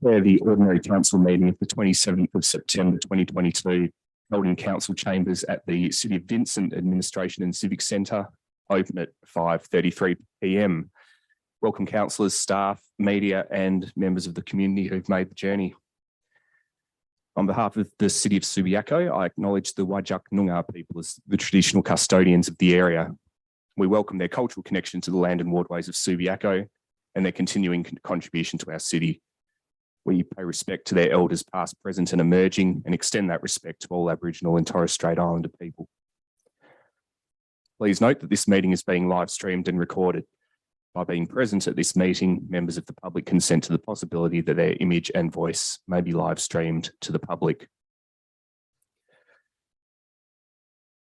The ordinary council meeting of the 27th of September 2022, held in council chambers at the City of Vincent Administration and Civic Centre, open at 5:33 p.m. Welcome councillors, staff, media and members of the community who've made the journey. On behalf of the City of Subiaco, I acknowledge the Whadjuk Noongar people as the traditional custodians of the area. We welcome their cultural connection to the land and waterways of Subiaco and their continuing contribution to our city. We pay respect to their elders past, present and emerging, and extend that respect to all Aboriginal and Torres Strait Islander people. Please note that this meeting is being live streamed and recorded. By being present at this meeting, members of the public consent to the possibility that their image and voice may be live streamed to the public.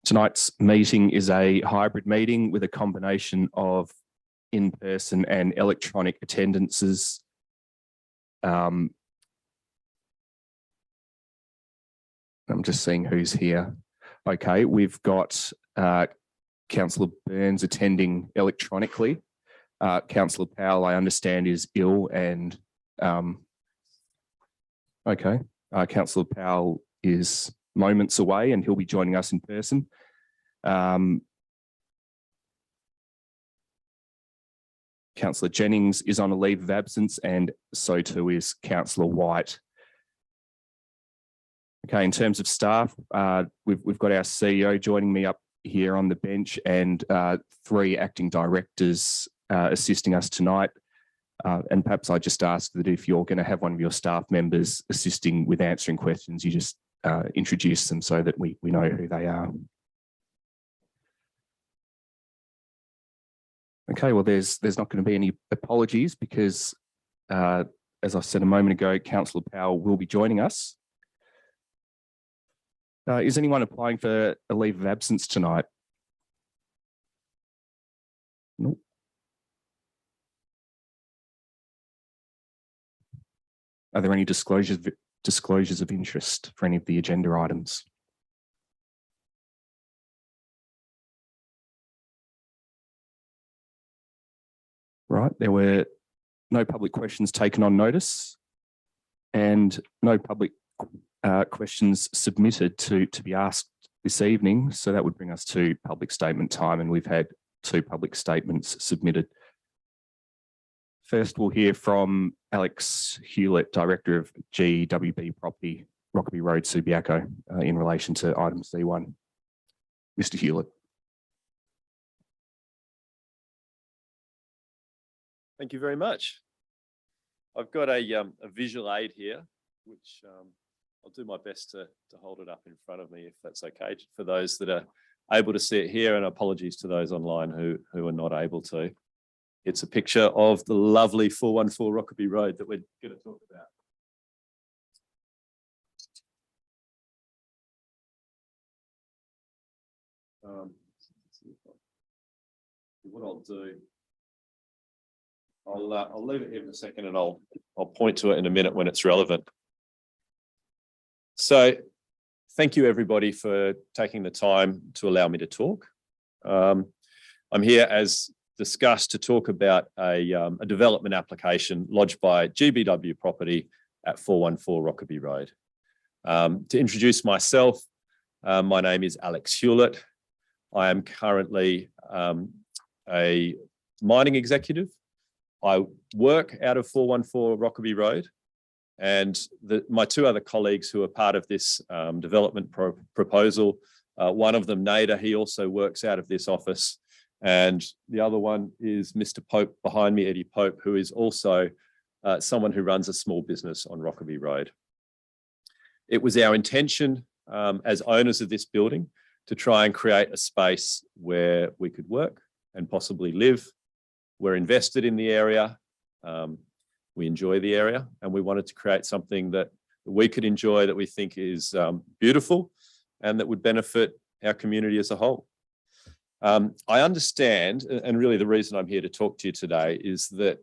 Tonight's meeting is a hybrid meeting with a combination of in-person and electronic attendances. I'm just seeing who's here. Okay, we've got Councillor Burns attending electronically. Councillor Powell, I understand, is ill and okay. Councillor Powell is moments away and he'll be joining us in person. Councillor Jennings is on a leave of absence and so too is Councillor White. Okay, in terms of staff, we've got our CEO joining me up here on the bench and 3 acting directors assisting us tonight. And perhaps I just ask that if you're going to have one of your staff members assisting with answering questions, you just introduce them so that we know who they are. Okay, well, there's not going to be any apologies because, as I said a moment ago, Councillor Powell will be joining us. Is anyone applying for a leave of absence tonight? Nope. Are there any disclosures of interest for any of the agenda items? Right, there were no public questions taken on notice and no public questions submitted to be asked this evening. So that would bring us to public statement time, and we've had 2 public statements submitted. First, we'll hear from Alex Hewlett, Director of GWB Property, Rockaby Road, Subiaco, in relation to item C1. Mr. Hewlett. Thank you very much. I've got a visual aid here, which I'll do my best to hold it up in front of me, if that's okay, for those that are able to see it here, and apologies to those online who are not able to. It's a picture of the lovely 414 Rockaby Road that we're going to talk about. What I'll do, I'll leave it here for a second and I'll point to it in a minute when it's relevant. So thank you everybody for taking the time to allow me to talk. I'm here, as discussed, to talk about a development application lodged by GBW Property at 414 Rockaby Road. To introduce myself, my name is Alex Hewlett. I am currently a mining executive. I work out of 414 Rockaby Road, and my 2 other colleagues who are part of this development proposal, one of them, Nader, he also works out of this office, and the other one is Mr. Pope behind me, Eddie Pope, who is also someone who runs a small business on Rockaby Road. It was our intention as owners of this building to try and create a space where we could work and possibly live. We're invested in the area, we enjoy the area, and we wanted to create something that we could enjoy, that we think is beautiful, and that would benefit our community as a whole. I understand, and really the reason I'm here to talk to you today is that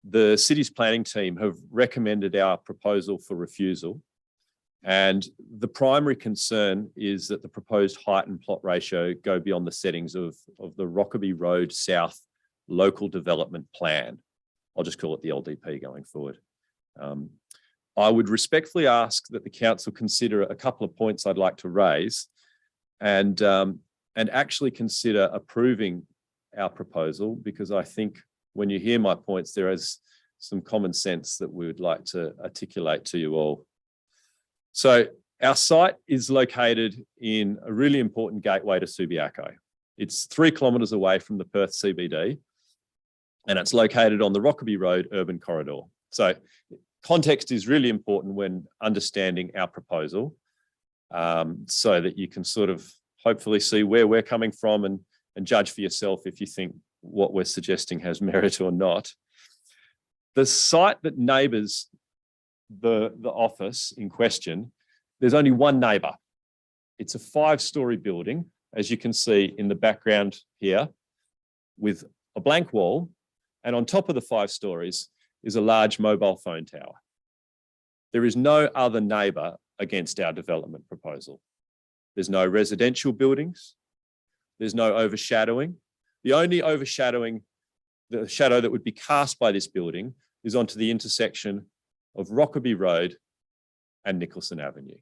the city's planning team have recommended our proposal for refusal. And the primary concern is that the proposed height and plot ratio go beyond the settings of the Rockaby Road South Local Development Plan. I'll just call it the LDP going forward. I would respectfully ask that the council consider a couple of points I'd like to raise and actually consider approving our proposal, because I think when you hear my points, there is some common sense that we would like to articulate to you all. So our site is located in a really important gateway to Subiaco. It's 3 kilometres away from the Perth CBD, and it's located on the Rockaby Road urban corridor. So context is really important when understanding our proposal, so that you can sort of hopefully see where we're coming from and judge for yourself if you think what we're suggesting has merit or not. The site that neighbours the office in question, there's only one neighbour. It's a 5-storey building, as you can see in the background here, with a blank wall, and on top of the 5 stories is a large mobile phone tower. There is no other neighbour against our development proposal. There's no residential buildings. There's no overshadowing. The only overshadowing, the shadow that would be cast by this building, is onto the intersection of Rockaby Road and Nicholson Avenue.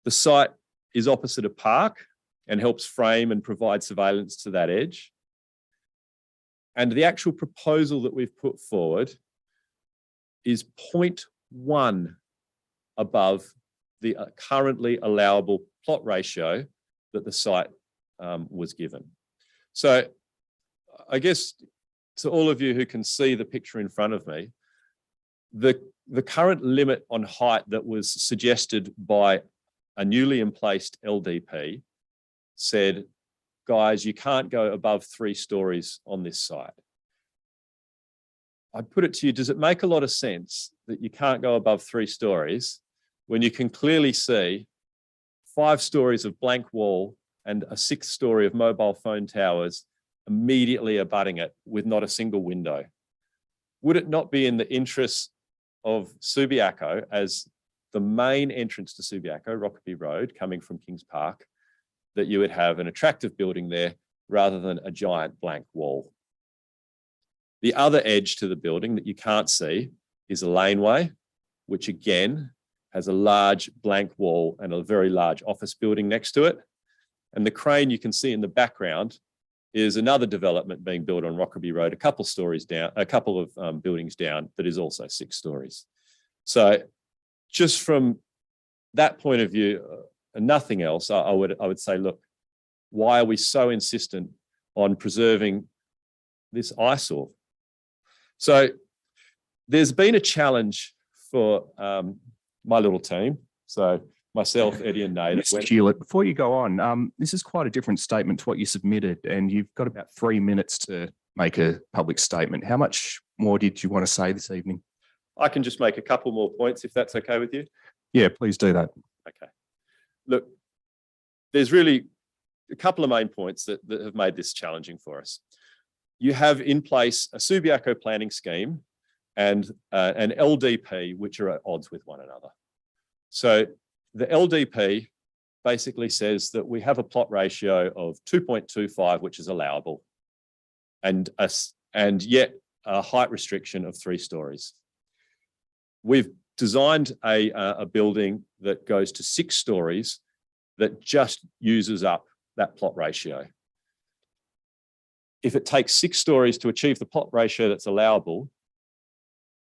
The site is opposite a park and helps frame and provide surveillance to that edge. And the actual proposal that we've put forward is 0.1 above the currently allowable plot ratio that the site was given. So I guess to all of you who can see the picture in front of me, the current limit on height that was suggested by a newly emplaced LDP said, guys, you can't go above 3 stories on this site. I put it to you, does it make a lot of sense that you can't go above 3 stories when you can clearly see 5 stories of blank wall and a 6th story of mobile phone towers immediately abutting it with not a single window? Would it not be in the interests of Subiaco, as the main entrance to Subiaco, Rockaby Road, coming from Kings Park, that you would have an attractive building there rather than a giant blank wall? The other edge to the building that you can't see is a laneway, which again has a large blank wall and a very large office building next to it. And the crane you can see in the background is another development being built on Rockaby Road, a couple stories down, a couple of buildings down, that is also 6 stories. So just from that point of view, and nothing else, I would say, look, why are we so insistent on preserving this eyesore? So there's been a challenge for my little team. So myself, Eddie and Nate. Mr. Hewlett, before you go on, this is quite a different statement to what you submitted, and you've got about 3 minutes to make a public statement. How much more did you want to say this evening? I can just make a couple more points if that's okay with you. Yeah, please do that. Okay. Look, there's really a couple of main points that have made this challenging for us. You have in place a Subiaco planning scheme and an LDP, which are at odds with one another. So the LDP basically says that we have a plot ratio of 2.25, which is allowable, and yet a height restriction of 3 stories. We've designed a building that goes to 6 stories that just uses up that plot ratio. If it takes 6 stories to achieve the plot ratio that's allowable,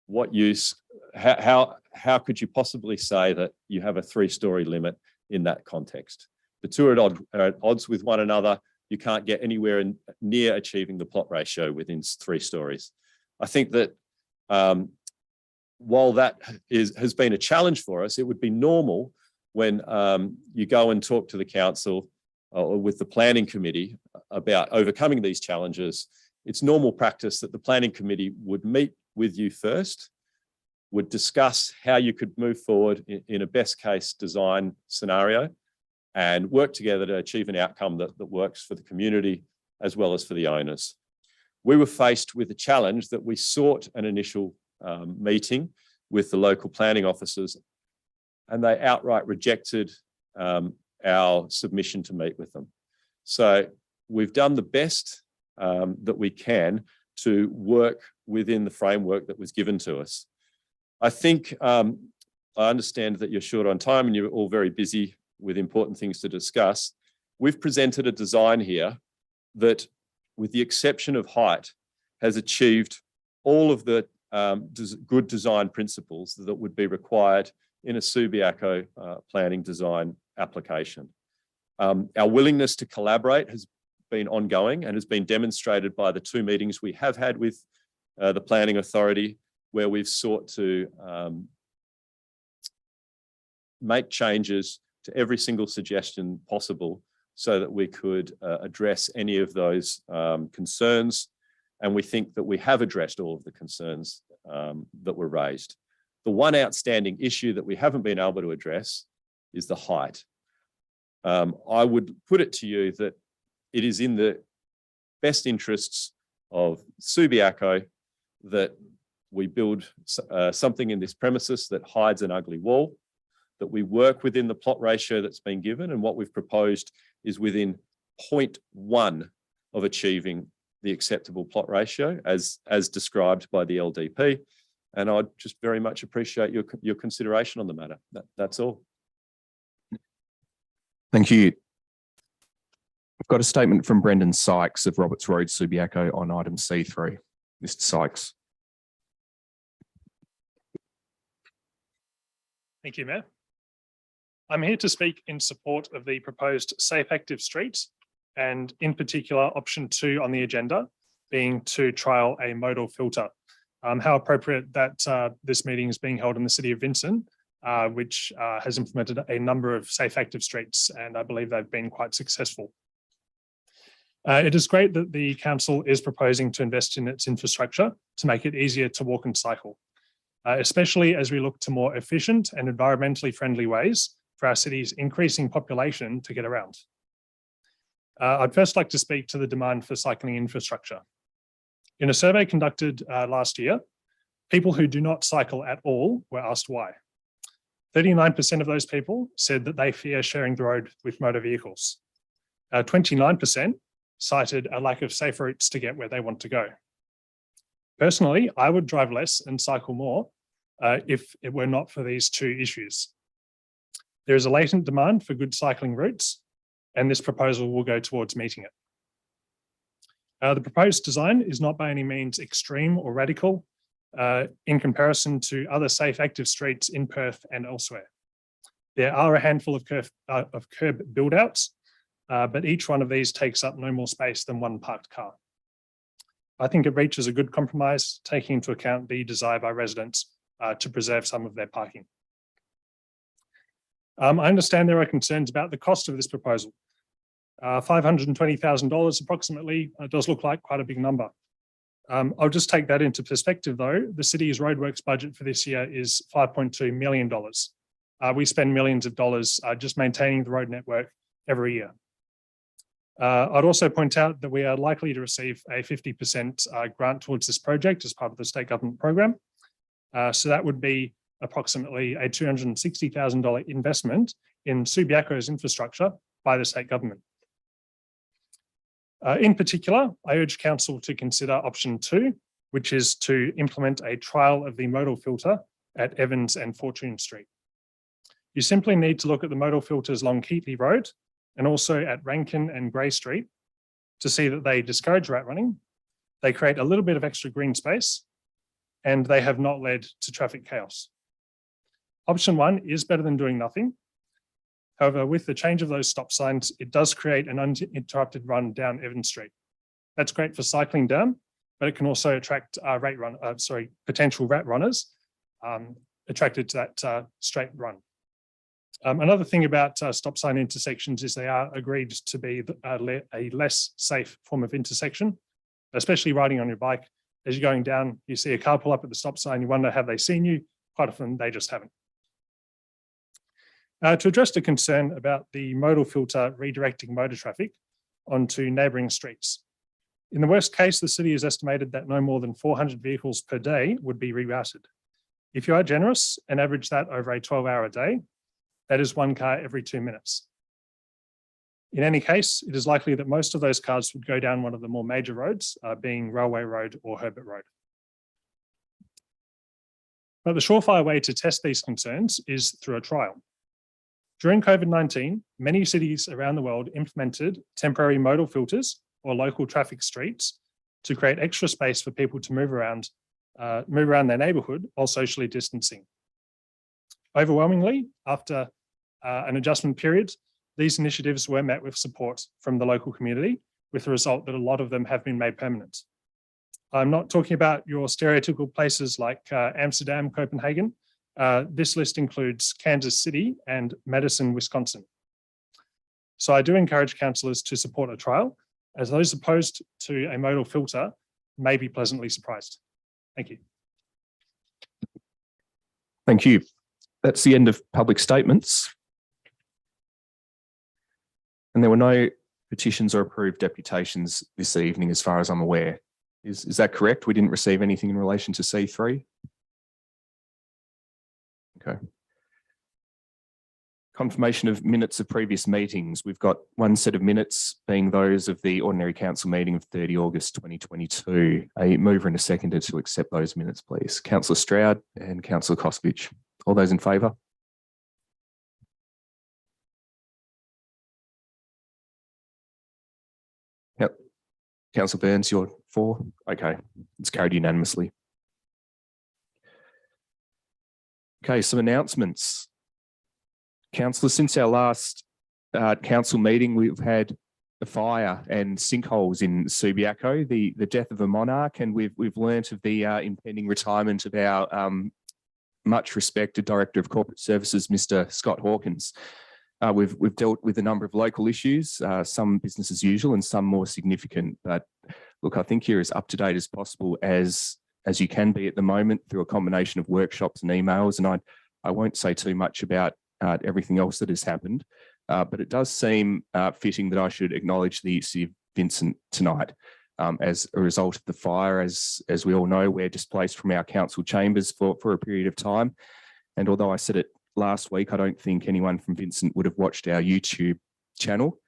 what use, how could you possibly say that you have a 3-story limit in that context? The two are at odds with one another. You can't get anywhere near achieving the plot ratio within 3 stories. I think that while that has been a challenge for us, it would be normal when you go and talk to the council or with the planning committee about overcoming these challenges. It's normal practice that the planning committee would meet with you first, would discuss how you could move forward in a best case design scenario, and work together to achieve an outcome that works for the community as well as for the owners. We were faced with a challenge that we sought an initial meeting with the local planning officers, and they outright rejected our submission to meet with them. So we've done the best that we can to work within the framework that was given to us. I think I understand that you're short on time and you're all very busy with important things to discuss. We've presented a design here that, with the exception of height, has achieved all of the good design principles that would be required in a Subiaco planning design application. Our willingness to collaborate has been ongoing and has been demonstrated by the 2 meetings we have had with the Planning Authority, where we've sought to make changes to every single suggestion possible so that we could address any of those concerns. And we think that we have addressed all of the concerns that were raised. The one outstanding issue that we haven't been able to address is the height. I would put it to you that it is in the best interests of Subiaco that we build something in this premises that hides an ugly wall, that we work within the plot ratio that's been given, and what we've proposed is within 0.1 of achieving the acceptable plot ratio as described by the LDP. And I'd just very much appreciate your consideration on the matter. That's all. Thank you. I've got a statement from Brendan Sykes of Roberts Road, Subiaco, on item C3. Mr. Sykes. Thank you, Mayor. I'm here to speak in support of the proposed safe active streets, and in particular option 2 on the agenda being to trial a modal filter. How appropriate that this meeting is being held in the City of Vincent, which has implemented a number of safe active streets, and I believe they've been quite successful. It is great that the council is proposing to invest in its infrastructure to make it easier to walk and cycle, especially as we look to more efficient and environmentally friendly ways for our city's increasing population to get around. I'd first like to speak to the demand for cycling infrastructure. In a survey conducted last year, people who do not cycle at all were asked why. 39% of those people said that they fear sharing the road with motor vehicles. 29% cited a lack of safe routes to get where they want to go. Personally, I would drive less and cycle more if it were not for these 2 issues. There is a latent demand for good cycling routes, and this proposal will go towards meeting it. The proposed design is not by any means extreme or radical in comparison to other safe active streets in Perth and elsewhere. There are a handful of curb build-outs, but each one of these takes up no more space than 1 parked car. I think it reaches a good compromise, taking into account the desire by residents to preserve some of their parking. I understand there are concerns about the cost of this proposal. $520,000 approximately does look like quite a big number. I'll just take that into perspective though. The city's roadworks budget for this year is $5.2 million. We spend millions of dollars just maintaining the road network every year. I'd also point out that we are likely to receive a 50% grant towards this project as part of the state government program. So that would be approximately a $260,000 investment in Subiaco's infrastructure by the state government. In particular, I urge council to consider option 2, which is to implement a trial of the modal filter at Evans and Fortune Street. You simply need to look at the modal filters along Keatley Road and also at Rankin and Grey Street to see that they discourage rat running, they create a little bit of extra green space, and they have not led to traffic chaos. Option 1 is better than doing nothing. However, with the change of those stop signs, it does create an uninterrupted run down Evans Street. That's great for cycling down, but it can also attract potential rat runners attracted to that straight run. Another thing about stop sign intersections is they are agreed to be a less safe form of intersection, especially riding on your bike. As you're going down, you see a car pull up at the stop sign, you wonder, have they seen you? Quite often they just haven't. To address the concern about the modal filter redirecting motor traffic onto neighbouring streets. In the worst case, the city has estimated that no more than 400 vehicles per day would be rerouted. If you are generous and average that over a 12-hour day, that is one car every 2 minutes. In any case, it is likely that most of those cars would go down one of the more major roads, being Railway Road or Herbert Road. But the surefire way to test these concerns is through a trial. During COVID-19, many cities around the world implemented temporary modal filters or local traffic streets to create extra space for people to move around their neighbourhood while socially distancing. Overwhelmingly, after an adjustment period, these initiatives were met with support from the local community, with the result that a lot of them have been made permanent. I'm not talking about your stereotypical places like Amsterdam, Copenhagen. This list includes Kansas City and Madison, Wisconsin. So I do encourage councillors to support a trial, as those opposed to a modal filter may be pleasantly surprised. Thank you. Thank you. That's the end of public statements. And there were no petitions or approved deputations this evening, as far as I'm aware. Is that correct? We didn't receive anything in relation to C3? Okay. Confirmation of minutes of previous meetings. We've got one set of minutes being those of the ordinary council meeting of 30 August 2022. A mover and a seconder to accept those minutes, please. Councillor Stroud and Councillor Kosovich. All those in favour? Yep. Councillor Burns, you're for? Okay, it's carried unanimously. Okay, some announcements. Councillors, since our last council meeting, we've had a fire and sinkholes in Subiaco, the death of a monarch, and we've learnt of the impending retirement of our much respected Director of Corporate Services, Mr. Scott Hawkins. We've dealt with a number of local issues, some business as usual and some more significant. But look, I think you're as up to date as possible as you can be at the moment through a combination of workshops and emails. And I won't say too much about everything else that has happened, but it does seem fitting that I should acknowledge the City of Vincent tonight. As a result of the fire, as we all know, we're displaced from our council chambers for a period of time. And although I said it last week, I don't think anyone from Vincent would have watched our YouTube channel.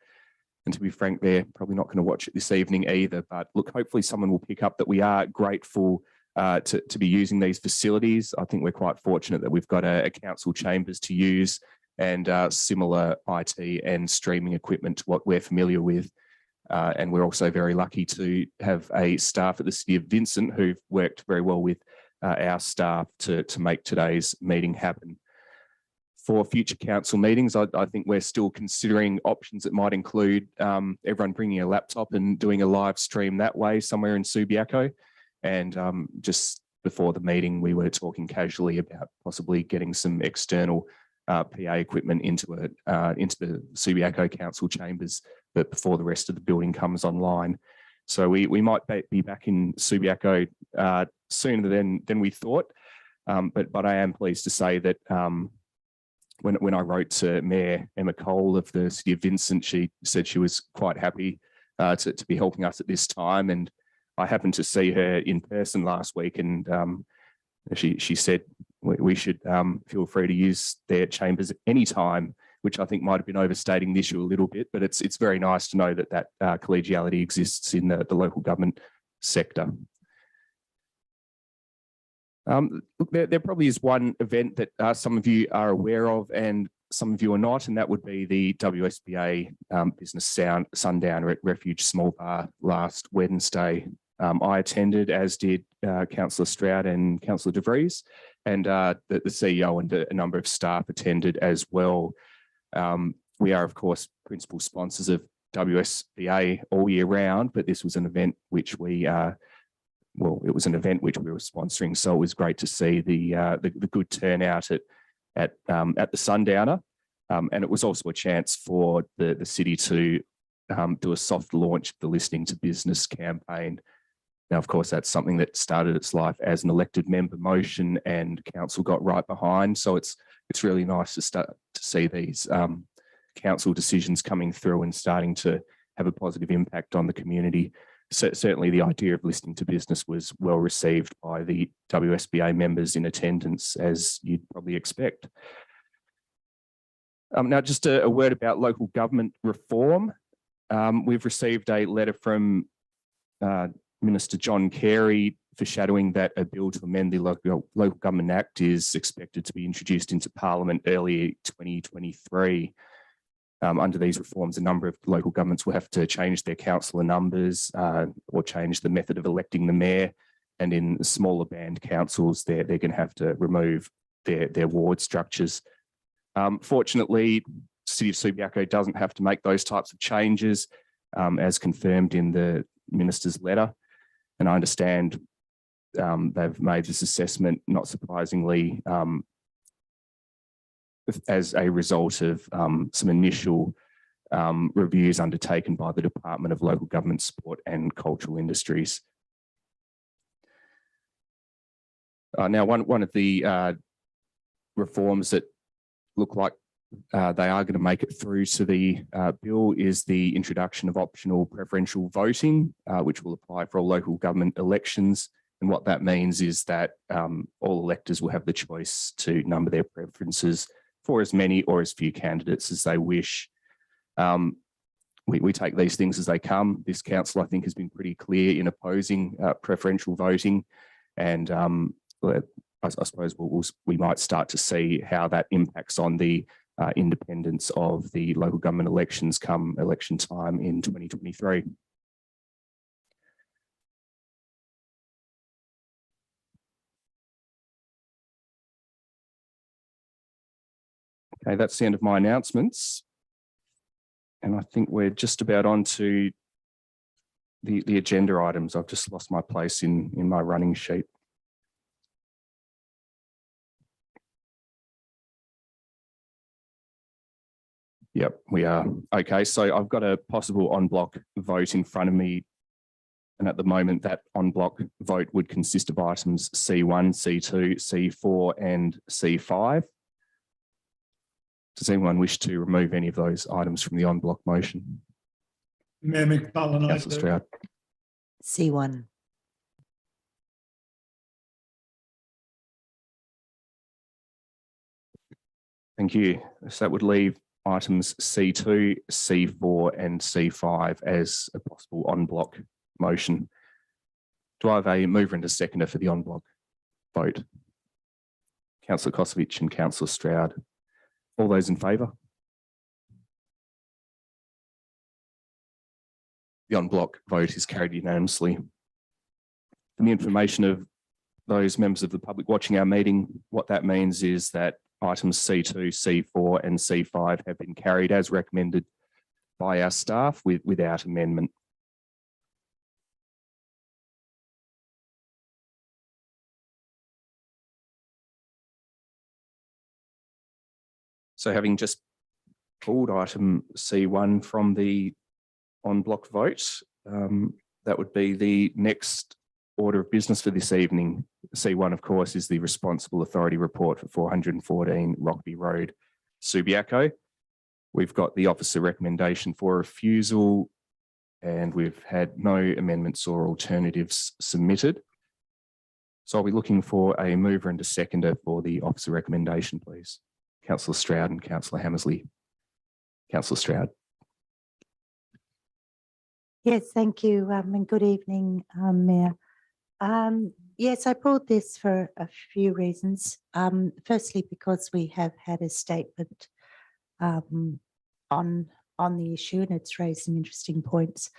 And to be frank, they're probably not going to watch it this evening either. But look, hopefully someone will pick up that we are grateful to be using these facilities. I think we're quite fortunate that we've got a council chambers to use and similar IT and streaming equipment to what we're familiar with. And we're also very lucky to have a staff at the City of Vincent who've worked very well with our staff to make today's meeting happen. For future council meetings, I think we're still considering options that might include everyone bringing a laptop and doing a live stream that way somewhere in Subiaco. And just before the meeting, we were talking casually about possibly getting some external PA equipment into the Subiaco council chambers, but before the rest of the building comes online. So we might be back in Subiaco sooner than we thought. But I am pleased to say that when I wrote to Mayor Emma Cole of the City of Vincent, she said she was quite happy to be helping us at this time. And I happened to see her in person last week, and she said we should feel free to use their chambers at any time, which I think might have been overstating the issue a little bit, but it's very nice to know that collegiality exists in the local government sector. Look, there probably is one event that some of you are aware of and some of you are not, and that would be the WSBA Business Sundowner at Refuge Small Bar last Wednesday. I attended, as did Councillor Stroud and Councillor De Vries, and the CEO and a number of staff attended as well. We are, of course, principal sponsors of WSBA all year round, but this was an event which we it was an event which we were sponsoring, so it was great to see the good turnout at the Sundowner, and it was also a chance for the city to do a soft launch of the Listening to Business campaign. Now, of course, that's something that started its life as an elected member motion and council got right behind. So it's really nice to start to see these council decisions coming through and starting to have a positive impact on the community. So certainly the idea of listening to business was well received by the WSBA members in attendance, as you'd probably expect. Now, just a word about local government reform. We've received a letter from Minister John Carey foreshadowing that a bill to amend the Local Government Act is expected to be introduced into Parliament early 2023. Under these reforms, a number of local governments will have to change their councillor numbers or change the method of electing the mayor. And in smaller band councils, they're going to have to remove their ward structures. Fortunately, the City of Subiaco doesn't have to make those types of changes, as confirmed in the Minister's letter. And I understand they've made this assessment, not surprisingly, as a result of some initial reviews undertaken by the Department of Local Government Support and Cultural Industries. Now, one of the reforms that look like they are going to make it through to the bill is the introduction of optional preferential voting, which will apply for all local government elections. And what that means is that all electors will have the choice to number their preferences for as many or as few candidates as they wish. We take these things as they come. This council, I think, has been pretty clear in opposing preferential voting. And I suppose we might start to see how that impacts on the independence of the local government elections come election time in 2023. Okay, that's the end of my announcements. And I think we're just about on to the agenda items. I've just lost my place in my running sheet. Yep, we are. Okay, so I've got a possible en bloc vote in front of me. And at the moment, that en bloc vote would consist of items C1, C2, C4 and C5. Does anyone wish to remove any of those items from the en bloc motion? Mayor McMullen, Councillor Stroud. C1. Thank you. So that would leave items C2, C4 and C5 as a possible en bloc motion. Do I have a mover and a seconder for the en bloc vote? Councillor Kosovich and Councillor Stroud. All those in favour? The en bloc vote is carried unanimously. For the information of those members of the public watching our meeting, what that means is that items C2, C4 and C5 have been carried as recommended by our staff without amendment. So having just pulled item C1 from the en bloc vote, that would be the next order of business for this evening. C1, of course, is the responsible authority report for 414 Rockaby Road, Subiaco. We've got the officer recommendation for refusal and we've had no amendments or alternatives submitted. So I'll be looking for a mover and a seconder for the officer recommendation, please. Councillor Stroud and Councillor Hammersley. Councillor Stroud. Yes, thank you, and good evening, Mayor. Yes, I pulled this for a few reasons. Firstly, because we have had a statement on the issue and it's raised some interesting points.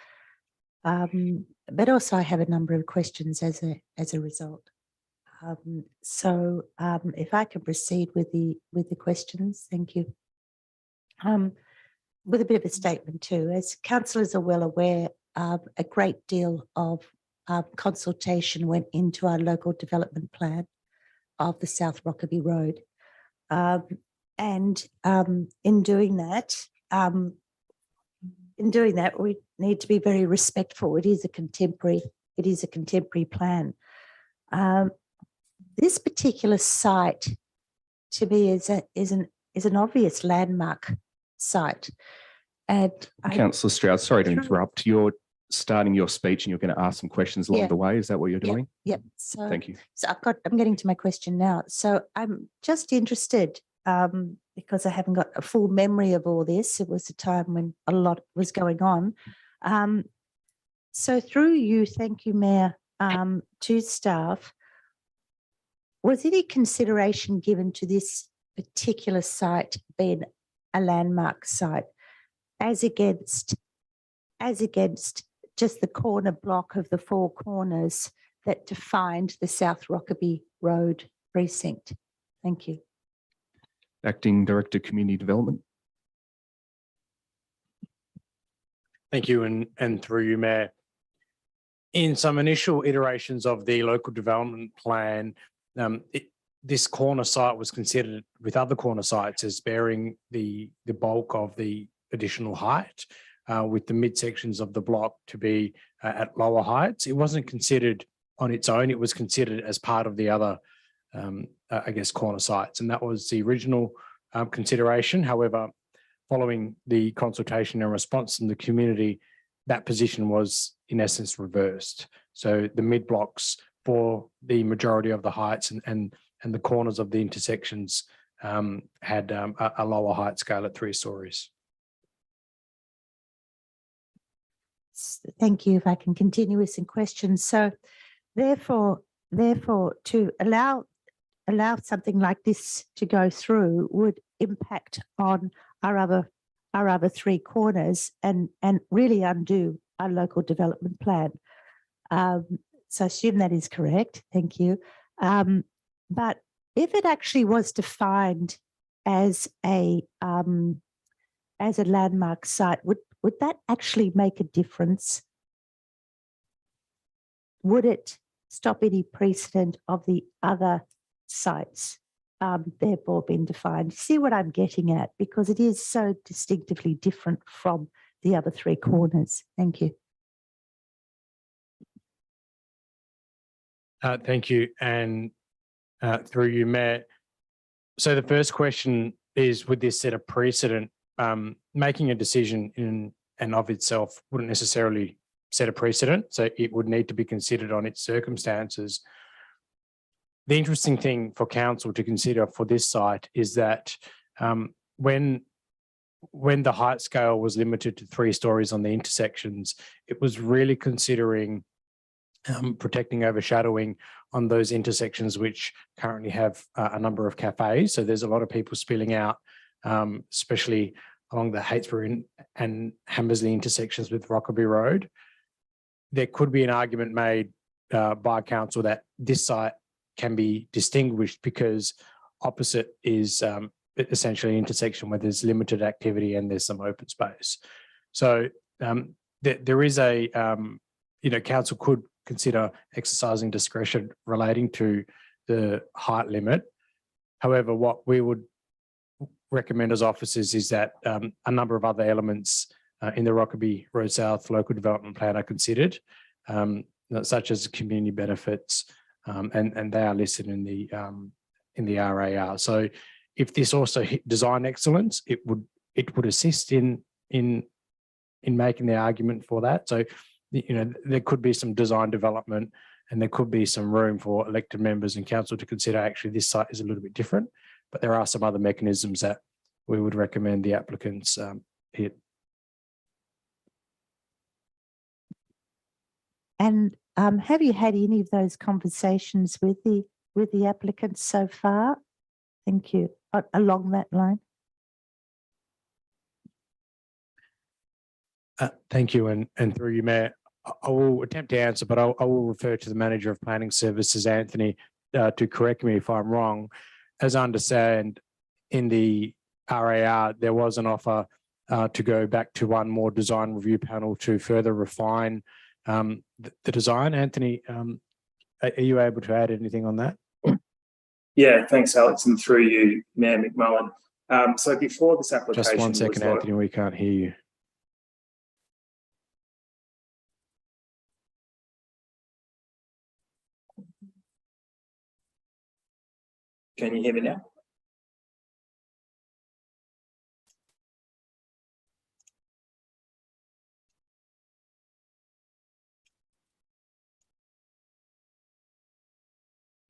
But also I have a number of questions as a result. So if I can proceed with the questions, thank you. With a bit of a statement too, as councillors are well aware, a great deal of consultation went into our local development plan of the South Rockaby Road. And in doing that, we need to be very respectful. It is a contemporary it is a contemporary plan. This particular site, to me, is an obvious landmark site. And Councillor Stroud, sorry to Sure. interrupt. You're starting your speech and you're going to ask some questions along Yeah. the way. Is that what you're doing? Yep. So, Thank you. so I'm getting to my question now. So I'm just interested, because I haven't got a full memory of all this. It was a time when a lot was going on. So through you, thank you, Mayor, to staff, was any consideration given to this particular site being a landmark site as against just the corner block of the four corners that defined the South Rockaby Road precinct? Thank you. Acting Director, Community Development. Thank you, and through you, Mayor. In some initial iterations of the local development plan, this corner site was considered with other corner sites as bearing the bulk of the additional height, with the midsections of the block to be at lower heights. It wasn't considered on its own. It was considered as part of the other, I guess, corner sites. And that was the original consideration. However, following the consultation and response from the community, that position was in essence reversed. So the mid blocks for the majority of the heights and the corners of the intersections had a lower height scale at 3 stories. Thank you. If I can continue with some questions. So therefore, to allow something like this to go through would impact on our other 3 corners and really undo our local development plan. So I assume that is correct. Thank you. But if it actually was defined as a landmark site, would that actually make a difference? Would it stop any precedent of the other sites therefore being defined? See what I'm getting at, because it is so distinctively different from the other 3 corners. Thank you. Thank you, and through you, Mayor. So the first question is, would this set a precedent? Making a decision in and of itself wouldn't necessarily set a precedent, so it would need to be considered on its circumstances. The interesting thing for council to consider for this site is that when the height scale was limited to 3 stories on the intersections, it was really considering protecting overshadowing on those intersections which currently have a number of cafes. So there's a lot of people spilling out, especially along the Heytesbury and Hammersley intersections with Rockaby Road. There could be an argument made by council that this site can be distinguished because opposite is essentially an intersection where there's limited activity and there's some open space. So there is a, council could consider exercising discretion relating to the height limit. However, what we would recommend as officers is that a number of other elements in the Rockaby Road South local development plan are considered, such as community benefits, and they are listed in the RAR. So if this also hit design excellence, it would assist in making the argument for that. So there could be some design development, and there could be some room for elected members and council to consider actually this site is a little bit different, but there are some other mechanisms that we would recommend the applicants hit. And have you had any of those conversations with the applicants so far? Thank you. Along that line. Thank you, and through you, Mayor, I will attempt to answer, but I will refer to the Manager of Planning Services, Anthony, to correct me if I'm wrong. As I understand, in the RAR, there was an offer to go back to one more design review panel to further refine the design. Anthony, are you able to add anything on that? Yeah, thanks, Alex, and through you, Mayor McMullen. So before this application, Just 1 second, Anthony, we can't hear you. Can you hear me now?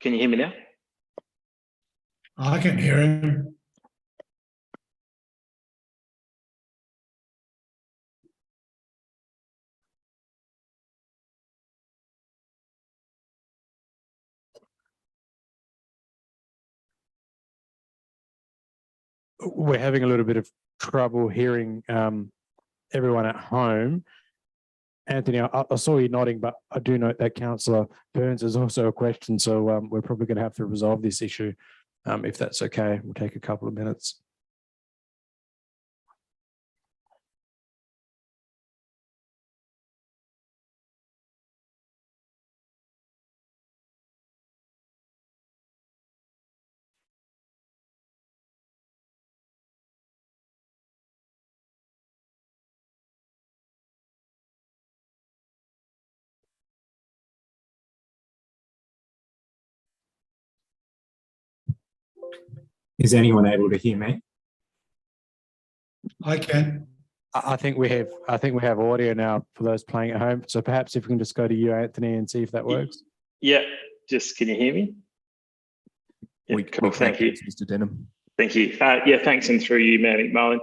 Can you hear me now? I can hear him. We're having a little bit of trouble hearing everyone at home. Anthony, I saw you nodding, but I do note that Councillor Burns has also a question, so we're probably going to have to resolve this issue. If that's okay, we'll take a couple of minutes. Is anyone able to hear me? I can. I think we have audio now for those playing at home. So perhaps if we can just go to you, Anthony, and see if that works. Yeah, just can you hear me? Yeah, cool, thank you. Mr. Denham. Thank you. Yeah, thanks, and through you, Mayor McMullen.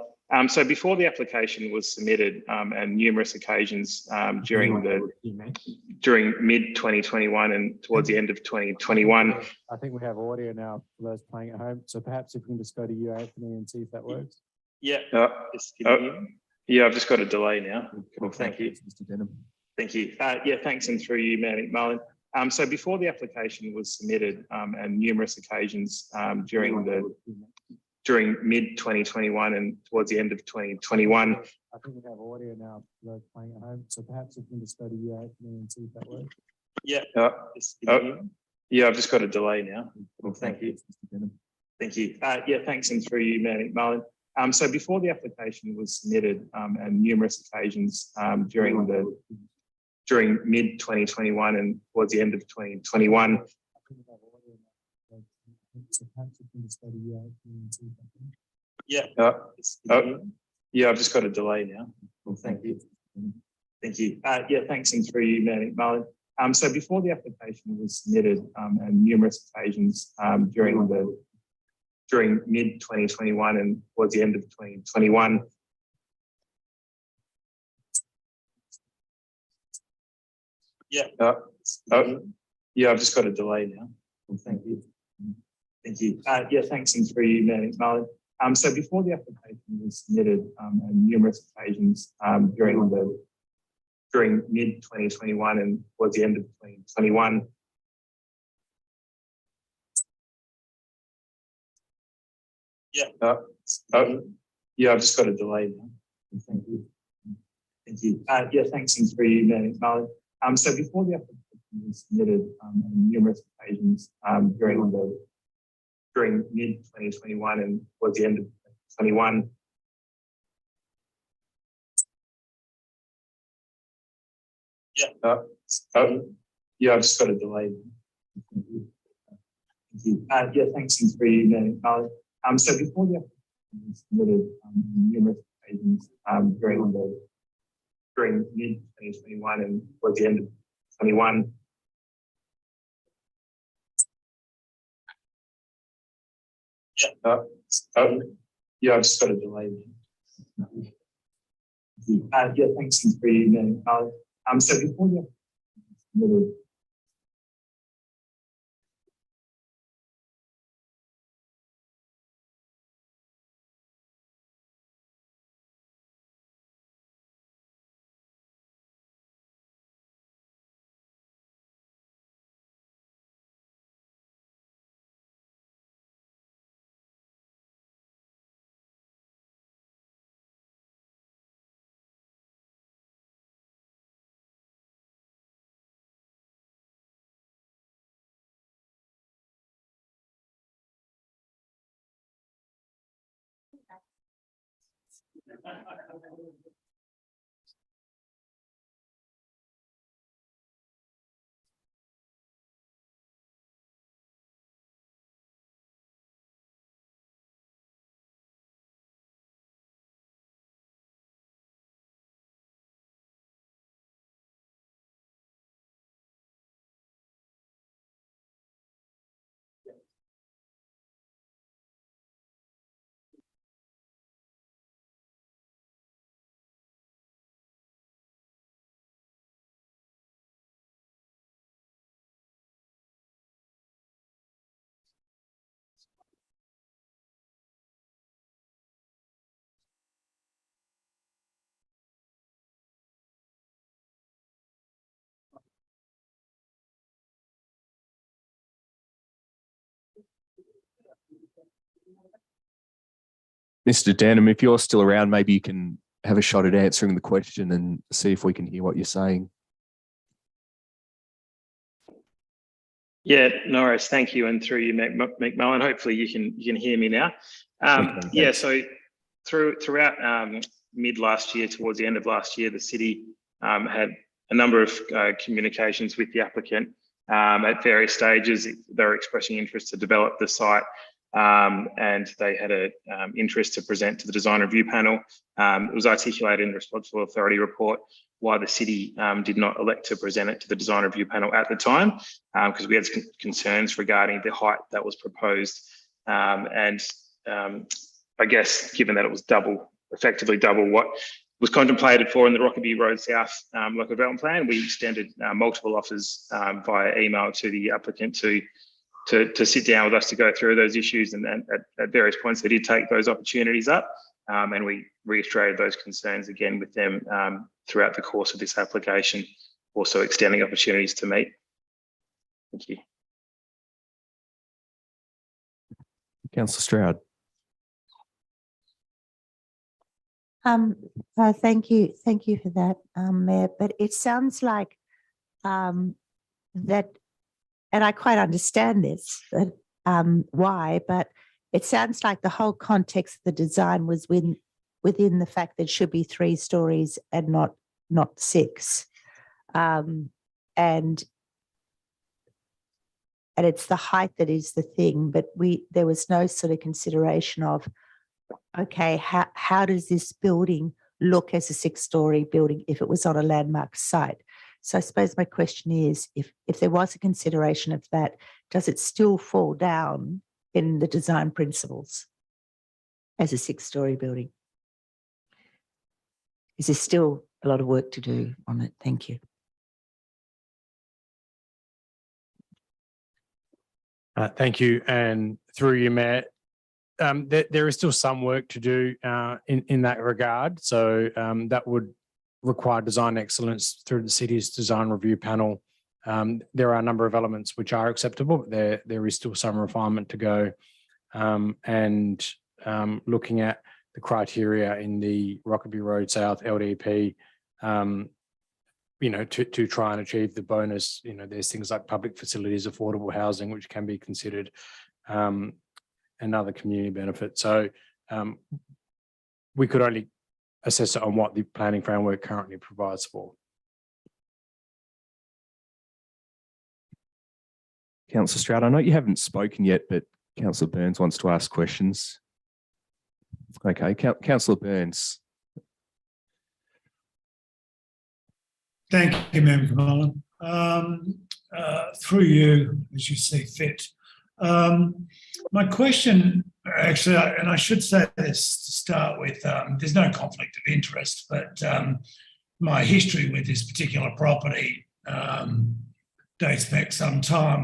So before the application was submitted, and numerous occasions during mid 2021 and towards the end of 2021. I think we have audio now for those playing at home. So perhaps if we can just go to you, Anthony, and see if that works. Yeah. Just can you hear me? Yeah, I've just got a delay now. Cool, thank you. Mr. Denham. Thank you. Yeah, thanks, and through you, Mayor McMullen. So before the application was submitted, and numerous occasions during mid 2021 and towards the end of 2021. I think we have audio now for those playing at home. So perhaps if we can just go to you, Anthony, and see if that works. Yeah. Yeah, I've just got a delay now. Cool, thank you. Thank you. Yeah, thanks, and through you, Mayor McMullen. So before the application was submitted, and numerous occasions during mid 2021 and towards the end of 2021. Yeah. Yeah, I've just got a delay now. Well, thank you. Thank you. Yeah, thanks, and through you, Mayor McMullen. So before the application was submitted, and numerous occasions during mid 2021 and towards the end of 2021. Yeah. Yeah, I've just got a delay now. Well, thank you. Thank you. Yeah, thanks, and through you, Mayor McMullen. So before the application was submitted, and numerous occasions during mid 2021 and towards the end of 2021. Yeah. Yeah, I've just got a delay now. Thank you. Thank you. Yeah, thanks, and through you, Mayor McMullen. So before the application was submitted, on numerous occasions during mid 2021 and towards the end of 2021. Yeah. Yeah, I've just got a delay. Thank you. Thank you. Yeah, thanks, and through you, Mayor McMullen. So before the application was submitted, on numerous occasions during mid 2021 and towards the end of 21. Yeah. Yeah, I've just got a delay. Yeah, thanks, and through you, Mayor McMullen. So before the application was submitted, Mr. Denham, if you're still around, maybe you can have a shot at answering the question and see if we can hear what you're saying. Yeah, no worries. Thank you. And through you, McMullen, hopefully you can hear me now. Yeah, so throughout mid last year, towards the end of last year, the city had a number of communications with the applicant at various stages. They were expressing interest to develop the site, and they had an interest to present to the design review panel. It was articulated in the responsible authority report why the city did not elect to present it to the design review panel at the time, because we had concerns regarding the height that was proposed. And I guess given that it was effectively double what was contemplated for in the Rockaby Road South local development plan, we extended multiple offers via email to the applicant to sit down with us to go through those issues. And at various points, they did take those opportunities up, and we reiterated those concerns again with them throughout the course of this application, also extending opportunities to meet. Thank you. Councillor Stroud. Thank you for that, Mayor. But it sounds like that, and I quite understand this, but why? But it sounds like the whole context of the design was within the fact that it should be 3 stories and not 6, and it's the height that is the thing. But there was no sort of consideration of, okay, how does this building look as a 6-story building if it was on a landmark site? So I suppose my question is, if there was a consideration of that, does it still fall down in the design principles as a 6-story building? Is there still a lot of work to do on it? Thank you. Thank you. And through you, Mayor, there is still some work to do in that regard. So that would require design excellence through the city's design review panel. There are a number of elements which are acceptable, but there is still some refinement to go. And looking at the criteria in the Rockaby Road South LDP, to try and achieve the bonus, there's things like public facilities, affordable housing, which can be considered, and other community benefits. So we could only assess it on what the planning framework currently provides for. Councillor Stroud, I know you haven't spoken yet, but Councillor Burns wants to ask questions. Okay, Councillor Burns. Thank you, Member McMullen. Through you, as you see fit. My question, actually, and I should say this to start with, there's no conflict of interest, but my history with this particular property dates back some time.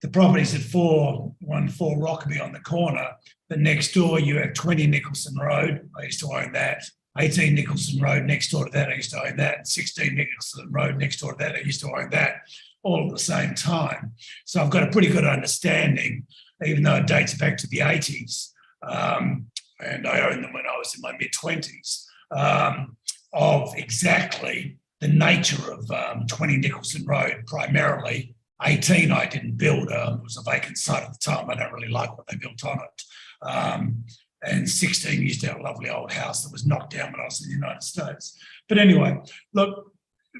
The property's at 414 Rockaby on the corner, but next door you have 20 Nicholson Road. I used to own that. 18 Nicholson Road next door to that, I used to own that. 16 Nicholson Road next door to that, I used to own that, all at the same time. So I've got a pretty good understanding, even though it dates back to the 80s, and I owned them when I was in my mid-20s, of exactly the nature of 20 Nicholson Road primarily. 18 I didn't build, it was a vacant site at the time. I don't really like what they built on it. And 16 used to have a lovely old house that was knocked down when I was in the United States. But anyway, look,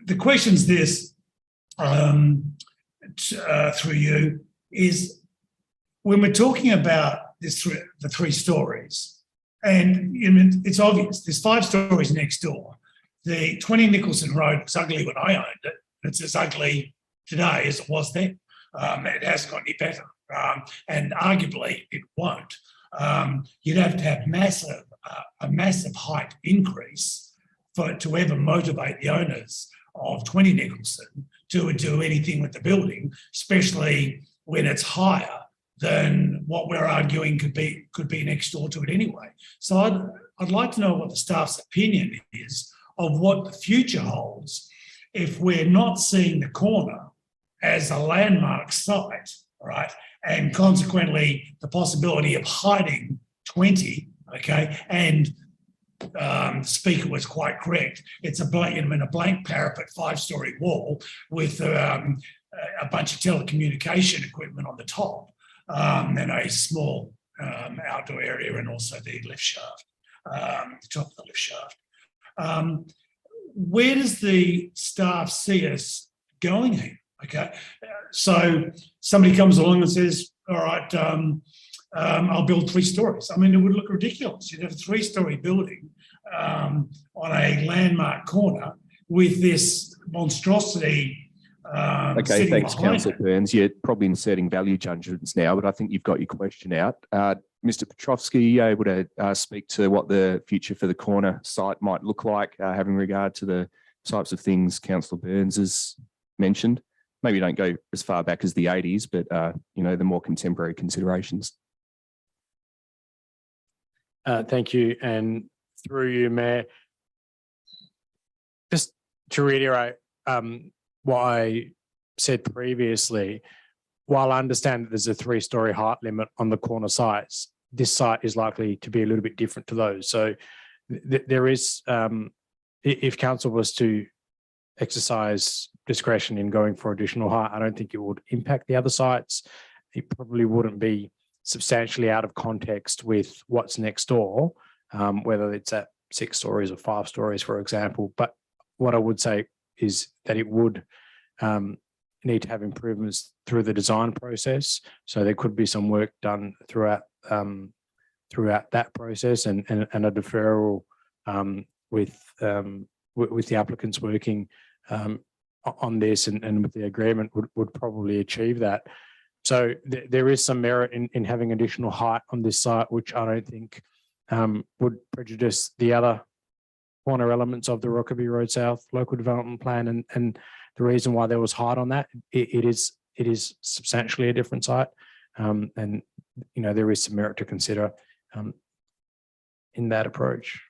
the question's this, through you, is when we're talking about the 3 stories, and it's obvious, there's 5 stories next door. The 20 Nicholson Road was ugly when I owned it. It's as ugly today as it was then. It hasn't got any better, and arguably it won't. You'd have to have a massive height increase for it to ever motivate the owners of 20 Nicholson to do anything with the building, especially when it's higher than what we're arguing could be next door to it anyway. So I'd like to know what the staff's opinion is of what the future holds if we're not seeing the corner as a landmark site, right, and consequently the possibility of hiding 20, okay, and the speaker was quite correct. It's a blank parapet 5-story wall with a bunch of telecommunication equipment on the top, and a small outdoor area, and also the lift shaft, the top of the lift shaft. Where does the staff see us going here? Okay, so somebody comes along and says, all right, I'll build 3 stories. I mean, it would look ridiculous. You'd have a 3-story building on a landmark corner with this monstrosity. Okay, thanks, Councillor Burns. You're probably inserting value judgments now, but I think you've got your question out. Mr. Petrovsky, are you able to speak to what the future for the corner site might look like, having regard to the types of things Councillor Burns has mentioned? Maybe don't go as far back as the 80s, but the more contemporary considerations. Thank you, and through you, Mayor, just to reiterate what I said previously, while I understand that there's a 3-story height limit on the corner sites, this site is likely to be a little bit different to those. So there is, if council was to exercise discretion in going for additional height, I don't think it would impact the other sites. It probably wouldn't be substantially out of context with what's next door, whether it's at 6 stories or 5 stories, for example. But what I would say is that it would need to have improvements through the design process. So there could be some work done throughout that process, and a deferral with the applicants working on this and with the agreement would probably achieve that. So there is some merit in having additional height on this site, which I don't think would prejudice the other corner elements of the Rockaby Road South local development plan. And the reason why there was height on that, it is substantially a different site. And there is some merit to consider in that approach.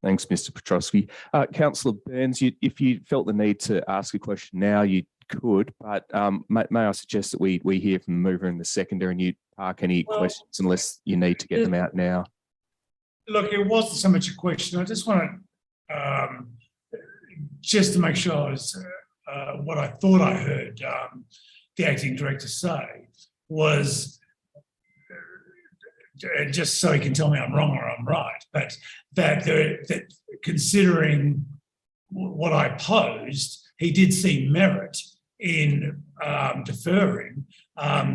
Thanks, Mr. Petrovsky. Councillor Burns, if you felt the need to ask a question now, you could, but may I suggest that we hear from the mover and the seconder, and you park any questions unless you need to get them out now. Look, it wasn't so much a question. I just want to, just to make sure I was, what I thought I heard the acting director say was, just so he can tell me I'm wrong or I'm right, but that considering what I posed, he did see merit in deferring,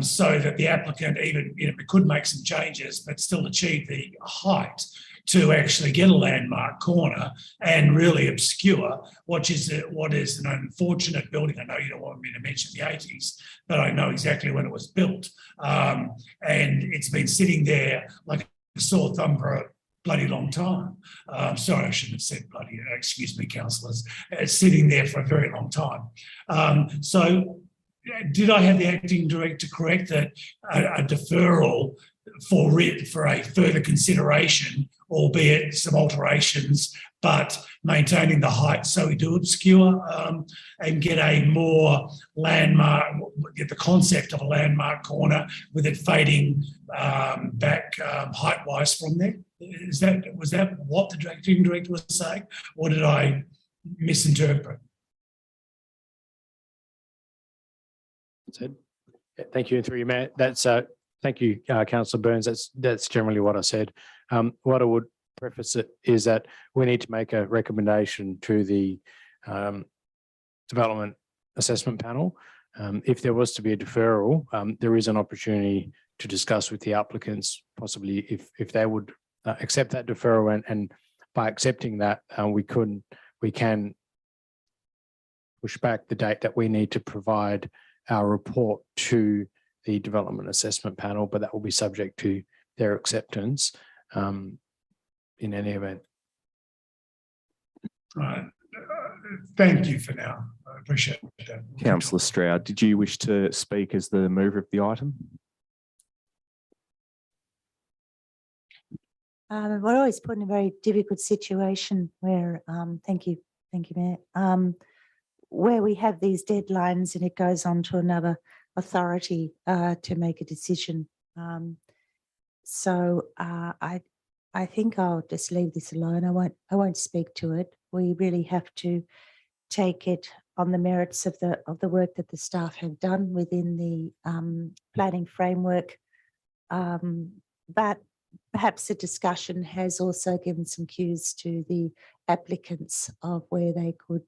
so that the applicant even could make some changes but still achieve the height to actually get a landmark corner and really obscure what is an unfortunate building. I know you don't want me to mention the 80s, but I know exactly when it was built. And it's been sitting there like a sore thumb for a bloody long time. Sorry, I shouldn't have said bloody, excuse me, councillors. It's sitting there for a very long time. So did I have the acting director correct that a deferral for a further consideration, albeit some alterations, but maintaining the height so we do obscure and get a more landmark, get the concept of a landmark corner with it fading back height-wise from there? Was that what the acting director was saying, or did I misinterpret? Thank you, and through you, Matt. That's thank you, Councillor Burns. That's generally what I said. What I would preface it is that we need to make a recommendation to the development assessment panel. If there was to be a deferral, there is an opportunity to discuss with the applicants, possibly if they would accept that deferral, and by accepting that, we can push back the date that we need to provide our report to the development assessment panel, but that will be subject to their acceptance in any event. Right. Thank you for now. I appreciate that. Councillor Stroud, did you wish to speak as the mover of the item? We're always put in a very difficult situation where, thank you, Mayor, where we have these deadlines and it goes on to another authority to make a decision. So I think I'll just leave this alone. I won't speak to it. We really have to take it on the merits of the work that the staff have done within the planning framework. But perhaps the discussion has also given some cues to the applicants of where they could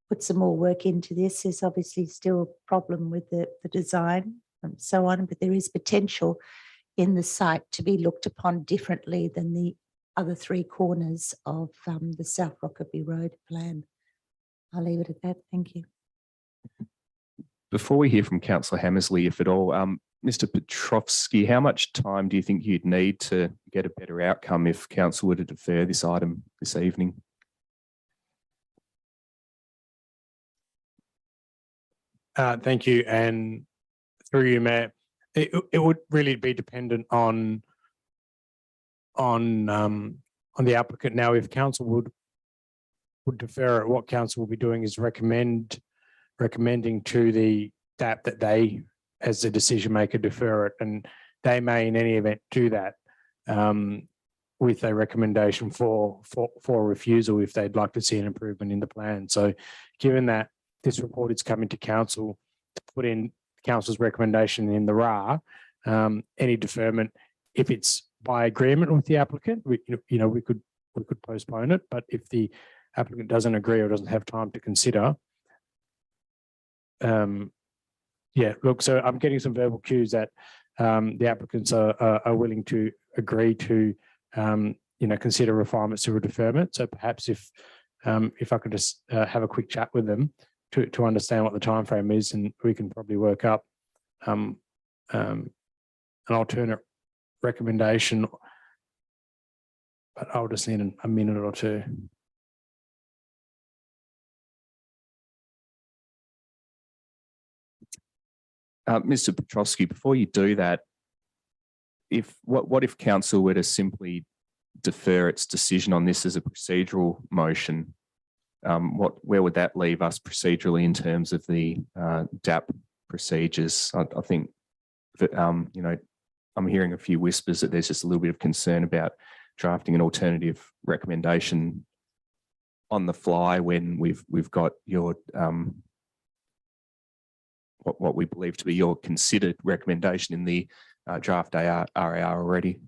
put some more work into this. There's obviously still a problem with the design and so on, but there is potential in the site to be looked upon differently than the other three corners of the South Rockaby Road plan. I'll leave it at that. Thank you. Before we hear from Councillor Hammersley, if at all, Mr. Petrovski, how much time do you think you'd need to get a better outcome if council were to defer this item this evening? Thank you. And through you, Mayor, it would really be dependent on the applicant. Now, if council would defer it, what council will be doing is recommending to the DAP that they, as the decision maker, defer it, and they may in any event do that with a recommendation for refusal if they'd like to see an improvement in the plan. So given that this report is coming to council to put in council's recommendation in the RA, any deferment, if it's by agreement with the applicant, we could postpone it. But if the applicant doesn't agree or doesn't have time to consider, yeah, look, so I'm getting some verbal cues that the applicants are willing to agree to consider refinements to a deferment. So perhaps if I could just have a quick chat with them to understand what the time frame is, and we can probably work up an alternate recommendation, but I'll just need a minute or two. Mr. Petrovski, before you do that, what if council were to simply defer its decision on this as a procedural motion? Where would that leave us procedurally in terms of the DAP procedures? I think that I'm hearing a few whispers that there's just a little bit of concern about drafting an alternative recommendation on the fly when we've got your what we believe to be your considered recommendation in the draft RAR already.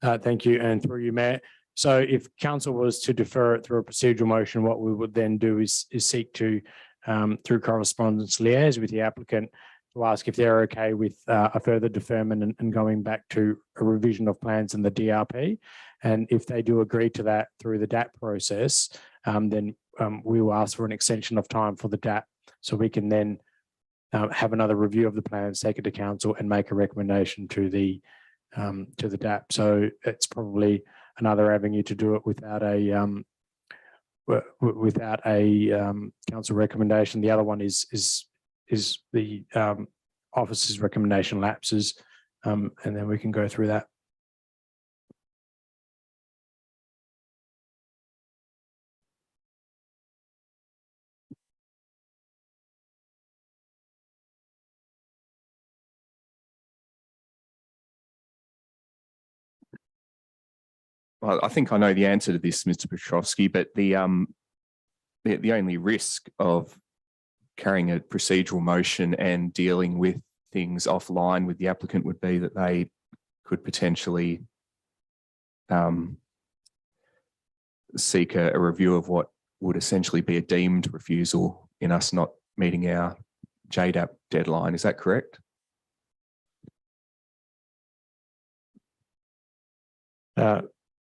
Thank you, and through you, Mayor. So if council was to defer it through a procedural motion, what we would then do is seek to, through correspondence, liaise with the applicant to ask if they're okay with a further deferment and going back to a revision of plans in the DRP. And if they do agree to that through the DAP process, then we will ask for an extension of time for the DAP, so we can then have another review of the plans, take it to council, and make a recommendation to the DAP. So it's probably another avenue to do it without a council recommendation. The other one is the office's recommendation lapses, and then we can go through that. Well, I think I know the answer to this, Mr. Petrovski, but the only risk of carrying a procedural motion and dealing with things offline with the applicant would be that they could potentially seek a review of what would essentially be a deemed refusal in us not meeting our JDAP deadline. Is that correct?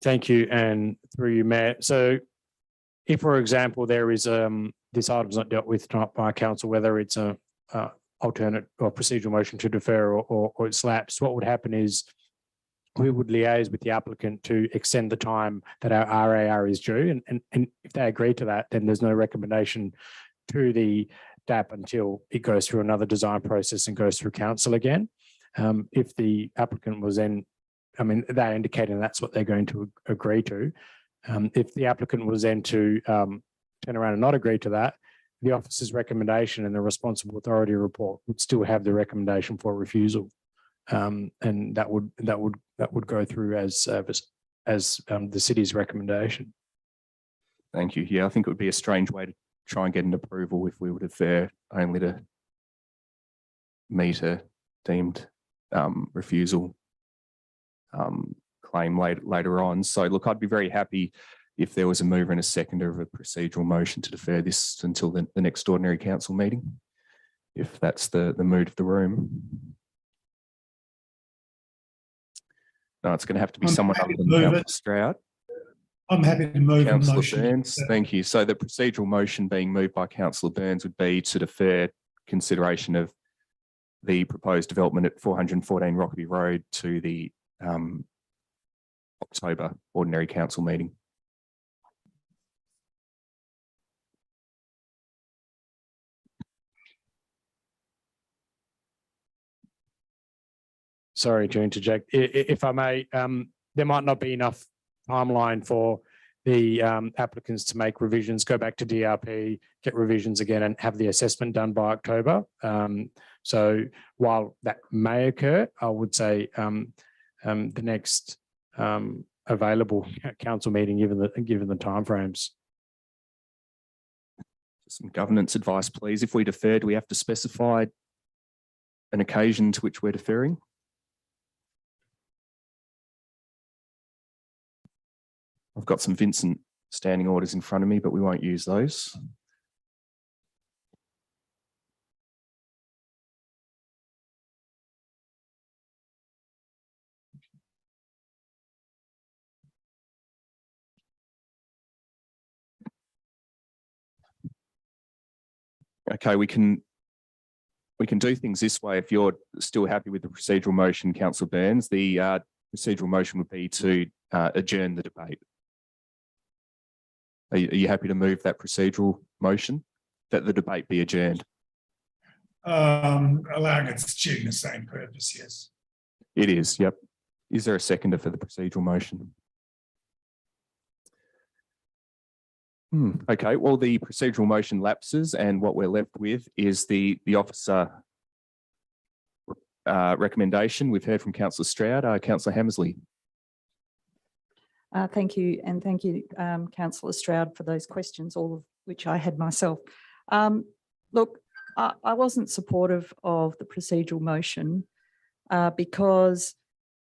Thank you, and through you, Mayor. So if, for example, there is this item's not dealt with by council, whether it's a alternate or procedural motion to defer or it's lapsed, what would happen is we would liaise with the applicant to extend the time that our RAR is due. And if they agree to that, then there's no recommendation to the DAP until it goes through another design process and goes through council again. If the applicant was then, they're indicating that's what they're going to agree to. If the applicant was then to turn around and not agree to that, the officer's recommendation and the responsible authority report would still have the recommendation for refusal. And that would go through as the city's recommendation. Thank you. Yeah, I think it would be a strange way to try and get an approval if we were to defer only to meet a deemed refusal claim later on. So look, I'd be very happy if there was a mover and a seconder of a procedural motion to defer this until the next ordinary council meeting, if that's the mood of the room. No, it's going to have to be I'm someone happy other to than move Councillor it. Stroud. I'm happy to move a Councillor motion. Burns, thank you. So the procedural motion being moved by Councillor Burns would be to defer consideration of the proposed development at 414 Rockaby Road to the October ordinary council meeting. Sorry to interject. If I may, there might not be enough timeline for the applicants to make revisions, go back to DRP, get revisions again and have the assessment done by October. So while that may occur, I would say the next available council meeting, given the timeframes. Some governance advice, please. If we defer, do we have to specify an occasion to which we're deferring? I've got some Vincent standing orders in front of me, but we won't use those. Okay, we can do things this way. If you're still happy with the procedural motion, Councillor Burns, the procedural motion would be to adjourn the debate. Are you happy to move that procedural motion, that the debate be adjourned? Allowing it's achieving the same purpose, yes. It is, yep. Is there a seconder for the procedural motion? Okay, well, the procedural motion lapses and what we're left with is the officer recommendation. We've heard from Councillor Stroud. Councillor Hammersley. Thank you, and thank you, Councillor Stroud, for those questions, all of which I had myself. Look, I wasn't supportive of the procedural motion because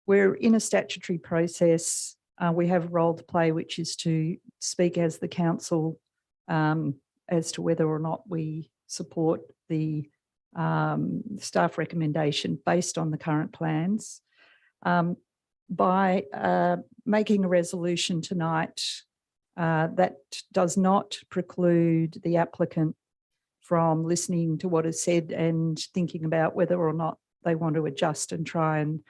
we're in a statutory process. We have a role to play, which is to speak as the council as to whether or not we support the staff recommendation based on the current plans. By making a resolution tonight, that does not preclude the applicant from listening to what is said and thinking about whether or not they want to adjust and try and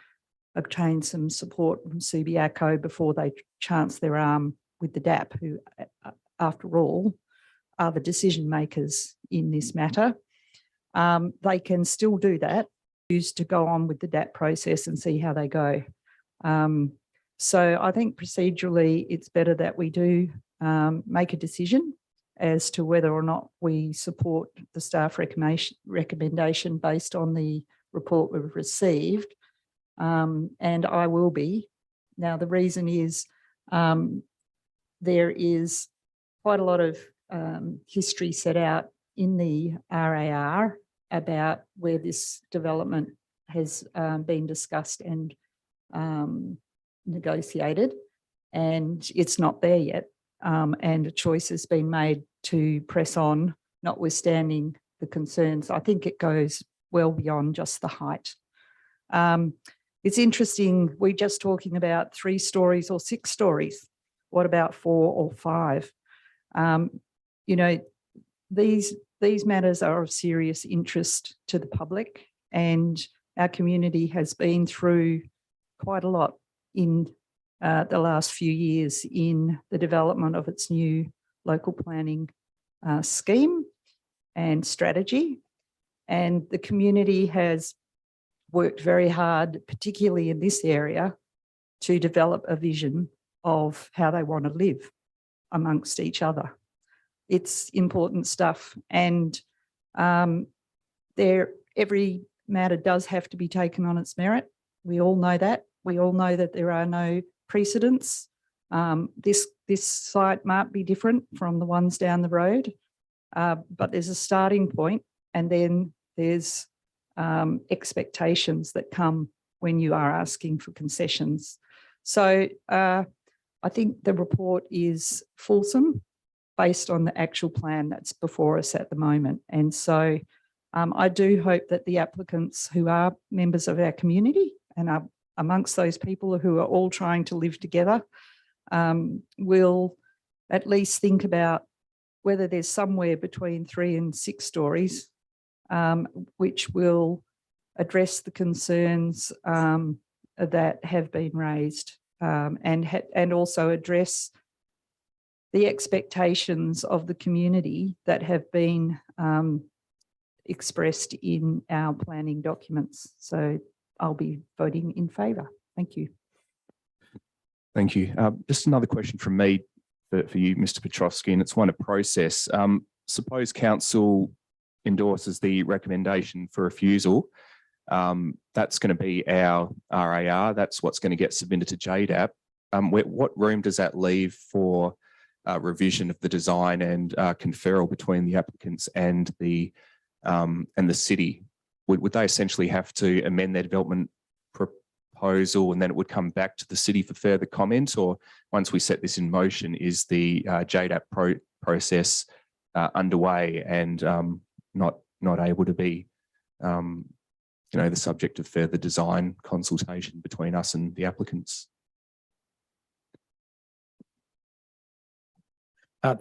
obtain some support from Subiaco before they chance their arm with the DAP, who, after all, are the decision makers in this matter. They can still do that, choose to go on with the DAP process and see how they go. So I think procedurally it's better that we do make a decision as to whether or not we support the staff recommendation based on the report we've received. And I will be. Now, the reason is there is quite a lot of history set out in the RAR about where this development has been discussed and negotiated, and it's not there yet. And a choice has been made to press on, notwithstanding the concerns. I think it goes well beyond just the height. It's interesting, we're just talking about 3 stories or 6 stories. What about 4 or 5? You know, these matters are of serious interest to the public, and our community has been through quite a lot in the last few years in the development of its new local planning scheme and strategy. And the community has worked very hard, particularly in this area, to develop a vision of how they want to live amongst each other. it's important stuff. And every matter does have to be taken on its merit. We all know that. We all know that there are no precedents. This site might be different from the ones down the road, but there's a starting point, and then there's expectations that come when you are asking for concessions. So I think the report is fulsome based on the actual plan that's before us at the moment. And so I do hope that the applicants who are members of our community and are amongst those people who are all trying to live together will at least think about whether there's somewhere between 3 and 6 stories which will address the concerns that have been raised and also address the expectations of the community that have been expressed in our planning documents. So I'll be voting in favour. Thank you. Thank you. Just another question from me for you, Mr. Petrovski, and it's one of process. Suppose council endorses the recommendation for refusal. That's going to be our RAR. That's what's going to get submitted to JDAP. What room does that leave for revision of the design and conferral between the applicants and the city? Would they essentially have to amend their development proposal and then it would come back to the city for further comment? Or once we set this in motion, is the JDAP process underway and not able to be the subject of further design consultation between us and the applicants?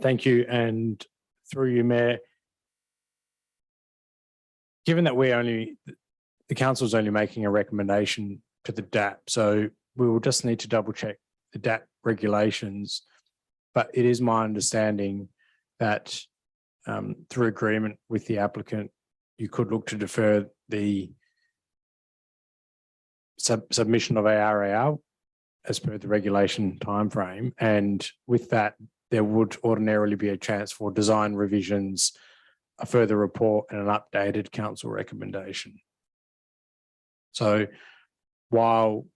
Thank you. And through you, Mayor, given that the council's only making a recommendation to the DAP, so we will just need to double check the DAP regulations. But it is my understanding that through agreement with the applicant, you could look to defer the submission of ARAR as per the regulation timeframe. And with that, there would ordinarily be a chance for design revisions, a further report and an updated council recommendation. So while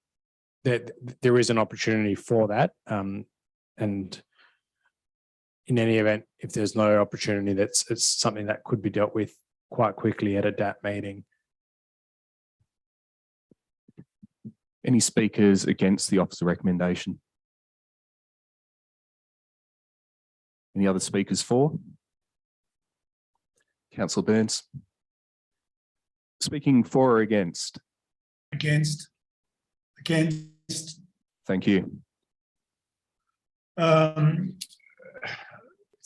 there is an opportunity for that, and in any event, if there's no opportunity, it's something that could be dealt with quite quickly at a DAP meeting. Any speakers against the officer recommendation? Any other speakers for? Councillor Burns. Speaking for or against? Against. Thank you.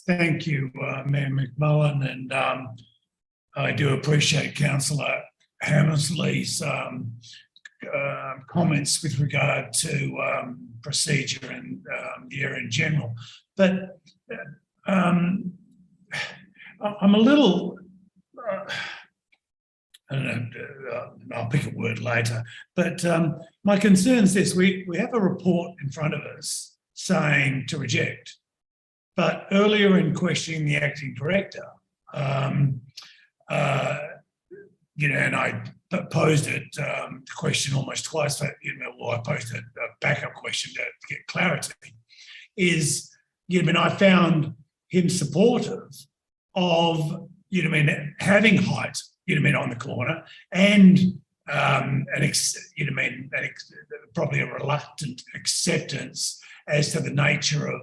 Thank you, Mayor McMullen, and I do appreciate Councillor Hammersley's comments with regard to procedure and the area in general. But I'm a little, I don't know, I'll pick a word later, but my concern is this: we have a report in front of us saying to reject, but earlier in questioning the acting director, and I posed it to question almost twice, but I posed a backup question to get clarity, is, I found him supportive of, having height, on the corner, and probably a reluctant acceptance as to the nature of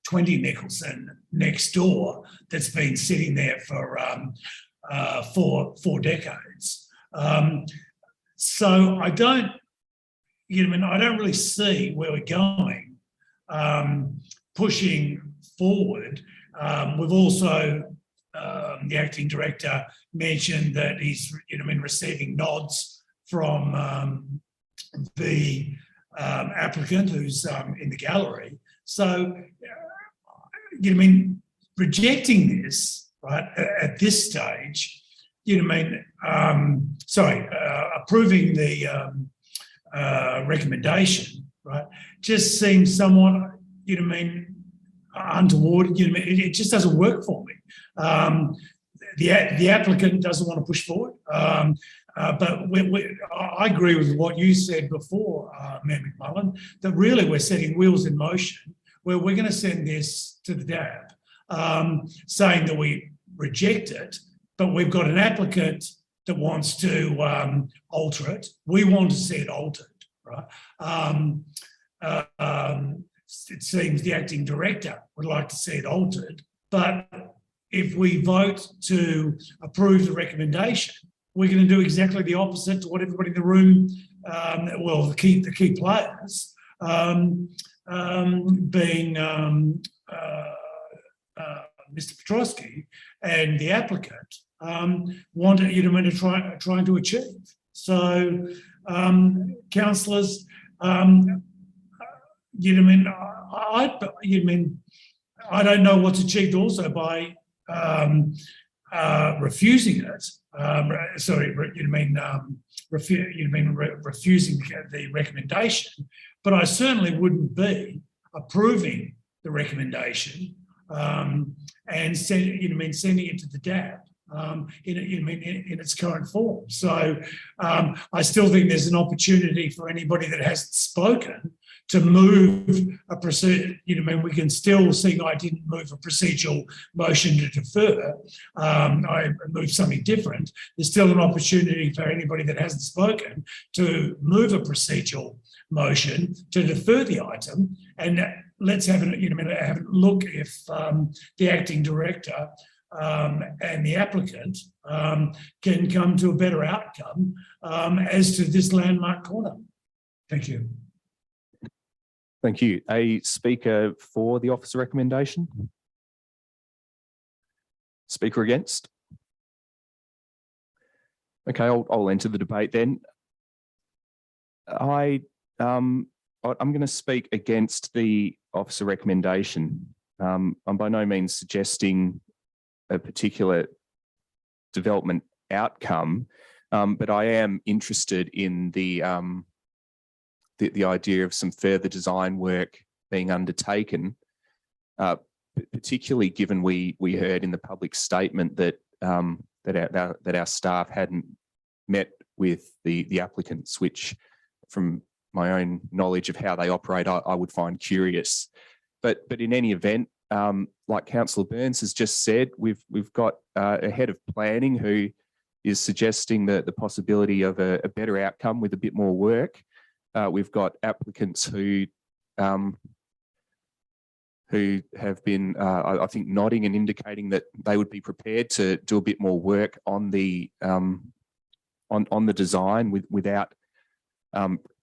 20 Nicholson next door that's been sitting there for 4 decades. So I don't really see where we're going pushing forward. We've also, the acting director mentioned that he's, receiving nods from the applicant who's in the gallery. So, rejecting this, right, at this stage, approving the recommendation, right, just seems somewhat, untoward. You know, it just doesn't work for me. The applicant doesn't want to push forward. But I agree with what you said before, Mayor McMullen, that really we're setting wheels in motion where we're going to send this to the DAB, saying that we reject it, but we've got an applicant that wants to alter it. We want to see it altered, right? It seems the acting director would like to see it altered, but if we vote to approve the recommendation, we're going to do exactly the opposite to what everybody in the room, well, the key players, being Mr. Petrosky and the applicant, wanted trying to achieve. So, councillors, I don't know what's achieved also by refusing it. Refusing the recommendation, but I certainly wouldn't be approving the recommendation and sending it to the DAB in its current form. So I still think there's an opportunity for anybody that hasn't spoken to move a procedure. We can still see I didn't move a procedural motion to defer. I moved something different. There's still an opportunity for anybody that hasn't spoken to move a procedural motion to defer the item, and let's have a look if the acting director and the applicant can come to a better outcome as to this landmark corner. Thank you. Thank you. A speaker for the officer recommendation? Speaker against? Okay, I'll enter the debate then. I'm going to speak against the officer recommendation. I'm by no means suggesting a particular development outcome, but I am interested in the idea of some further design work being undertaken, particularly given we heard in the public statement that that our staff hadn't met with the applicants, which from my own knowledge of how they operate, I would find curious. But in any event, like Councillor Burns has just said, we've got a head of planning who is suggesting the possibility of a better outcome with a bit more work. We've got applicants who have been, I think, nodding and indicating that they would be prepared to do a bit more work on the design without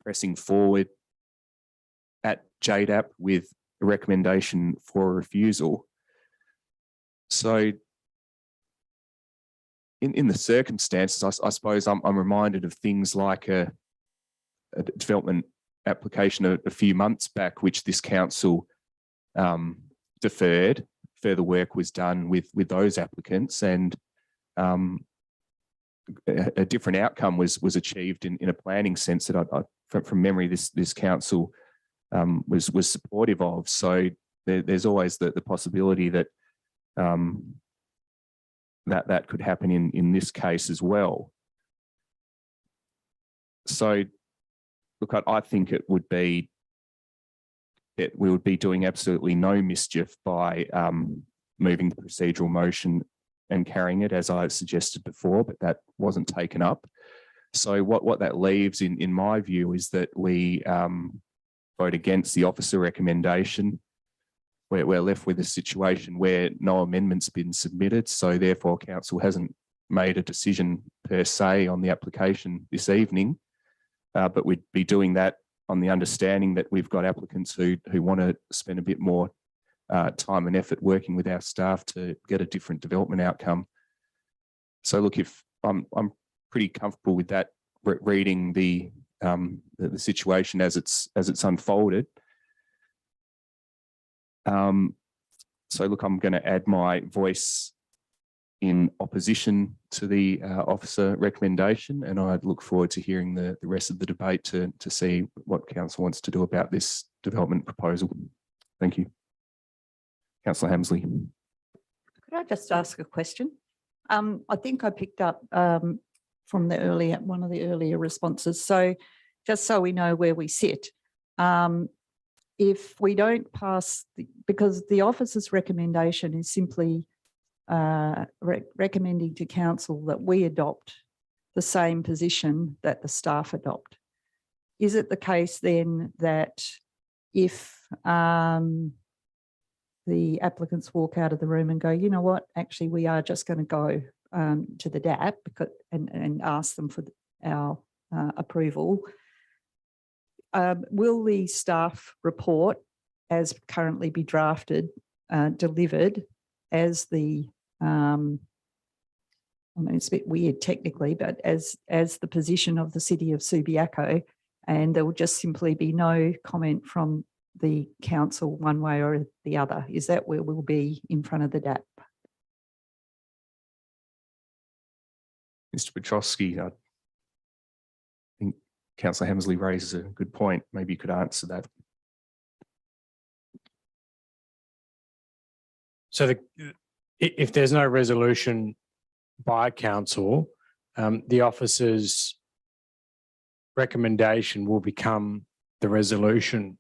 pressing forward at JDAP with a recommendation for a refusal. So, in the circumstances, I suppose I'm reminded of things like a development application a few months back, which this council deferred. Further work was done with those applicants, and a different outcome was achieved in a planning sense that from memory this council was supportive of. So there's always the possibility that that could happen in this case as well. So look, I think it would be that we would be doing absolutely no mischief by moving the procedural motion and carrying it, as I suggested before, but that wasn't taken up. So what that leaves, in my view, is that we vote against the officer recommendation. We're left with a situation where no amendment's been submitted, so therefore council hasn't made a decision per se on the application this evening, but we'd be doing that on the understanding that we've got applicants who want to spend a bit more time and effort working with our staff to get a different development outcome. So look, if I'm pretty comfortable with that, reading the situation as it's unfolded. So look, I'm going to add my voice in opposition to the officer recommendation, and I look forward to hearing the rest of the debate to see what council wants to do about this development proposal. Thank you. Councillor Hamsley. Could I just ask a question? I think I picked up from one of the earlier responses. So just so we know where we sit, if we don't pass, because the officer's recommendation is simply recommending to council that we adopt the same position that the staff adopt. Is it the case then that if the applicants walk out of the room and go, you know what, actually we are just going to go to the DAP and ask them for our approval, will the staff report as currently be drafted delivered as the I mean, it's a bit weird technically, but as the position of the city of Subiaco, and there will just simply be no comment from the council one way or the other? Is that where we'll be in front of the DAP? Mr. Petrosky, I think Councillor Hamsley raises a good point. Maybe you could answer that. So if there's no resolution by council, the officer's recommendation will become the resolution.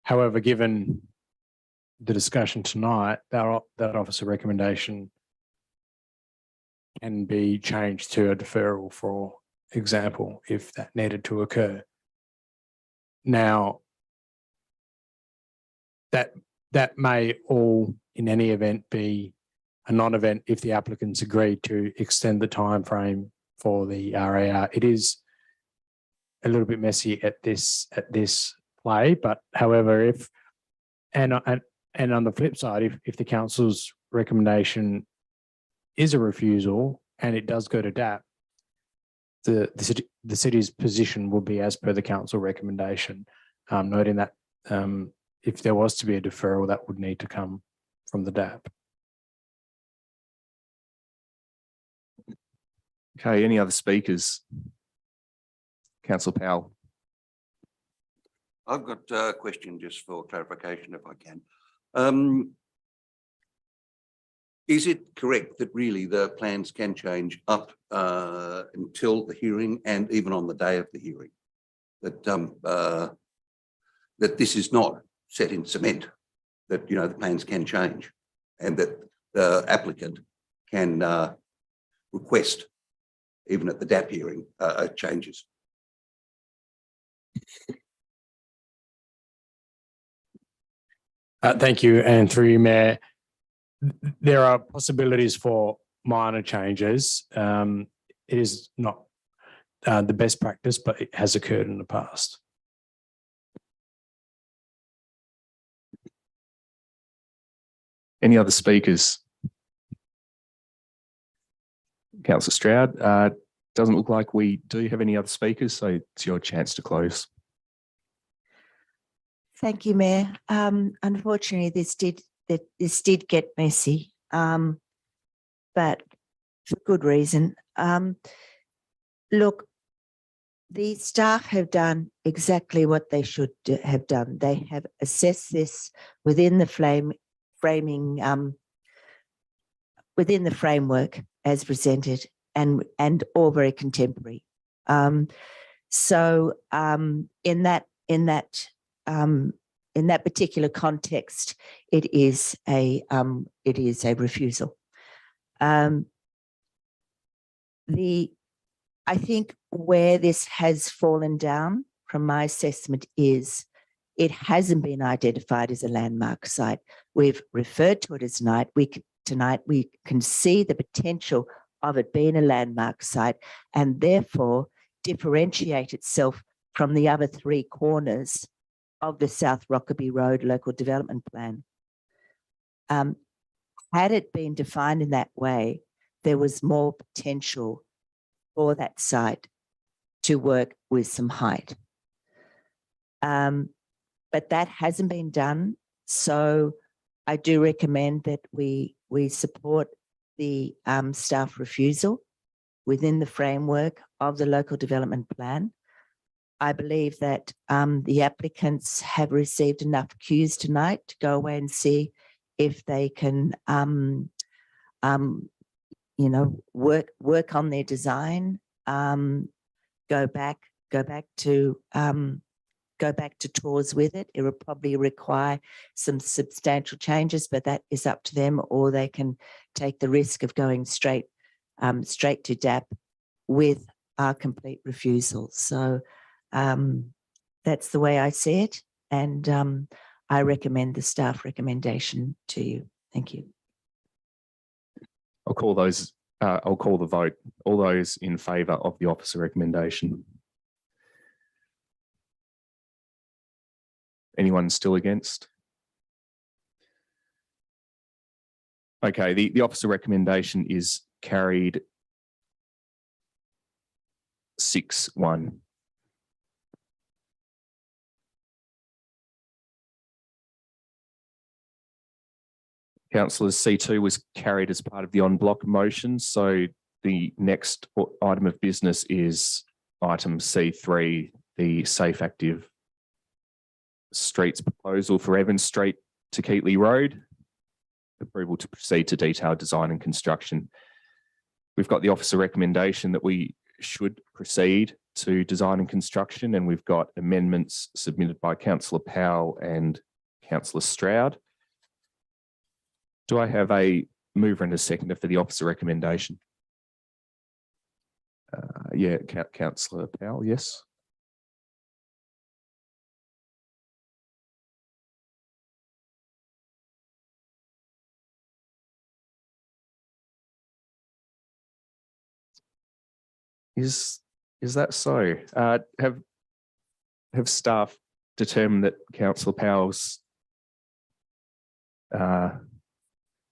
However, given the discussion tonight, that officer recommendation can be changed to a deferral, for example, if that needed to occur. Now, that may all, in any event, be a non-event if the applicants agree to extend the time frame for the RAR. It is a little bit messy at this play, but however, if and on the flip side, if the council's recommendation is a refusal and it does go to DAP, the city's position will be as per the council recommendation, noting that if there was to be a deferral, that would need to come from the DAP. Okay, any other speakers? Councillor Powell. I've got a question just for clarification, if I can. Is it correct that really the plans can change up until the hearing and even on the day of the hearing? That that this is not set in cement, that the plans can change and that the applicant can request, even at the DAP hearing, changes? Thank you. And through you, Mayor, there are possibilities for minor changes. It is not the best practice, but it has occurred in the past. Any other speakers? Councillor Stroud, doesn't look like we do have any other speakers, so it's your chance to close. Thank you, Mayor. Unfortunately, this did get messy, but for good reason. Look, the staff have done exactly what they should have done. They have assessed this within the within the framework as presented, and all very contemporary. So in that particular context, it is a refusal. I think where this has fallen down, from my assessment, is it hasn't been identified as a landmark site. We've referred to it as tonight. We can see the potential of it being a landmark site and therefore differentiate itself from the other three corners of the South Rockaby Road Local Development Plan. Had it been defined in that way, there was more potential for that site to work with some height. But that hasn't been done. So I do recommend that we support the staff refusal within the framework of the Local Development Plan. I believe that the applicants have received enough cues tonight to go away and see if they can, work on their design, go back to tours with it. It will probably require some substantial changes, but that is up to them, or they can take the risk of going straight to DAP with our complete refusal. So that's the way I see it. And I recommend the staff recommendation to you. Thank you. I'll call the vote. All those in favour of the officer recommendation. Anyone still against? Okay, the officer recommendation is carried 6-1. Councillors, C2 was carried as part of the en bloc motion. So the next item of business is item C3, the safe active streets proposal for Evans Street to Keatley Road. Approval to proceed to detailed design and construction. We've got the officer recommendation that we should proceed to design and construction, and we've got amendments submitted by Councillor Powell and Councillor Stroud. Do I have a mover and a seconder for the officer recommendation? Yeah, Councillor Powell, yes. Is that so? Have staff determined that Councillor Powell's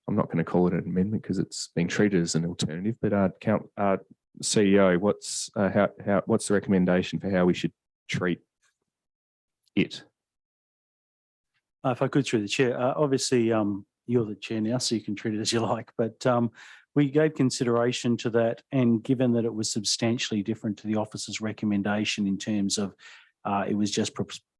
I'm not going to call it an amendment because it's being treated as an alternative, but CEO, what's the recommendation for how we should treat it? If I could, through the chair, obviously you're the chair now, so you can treat it as you like, but we gave consideration to that, and given that it was substantially different to the officer's recommendation in terms of it was just,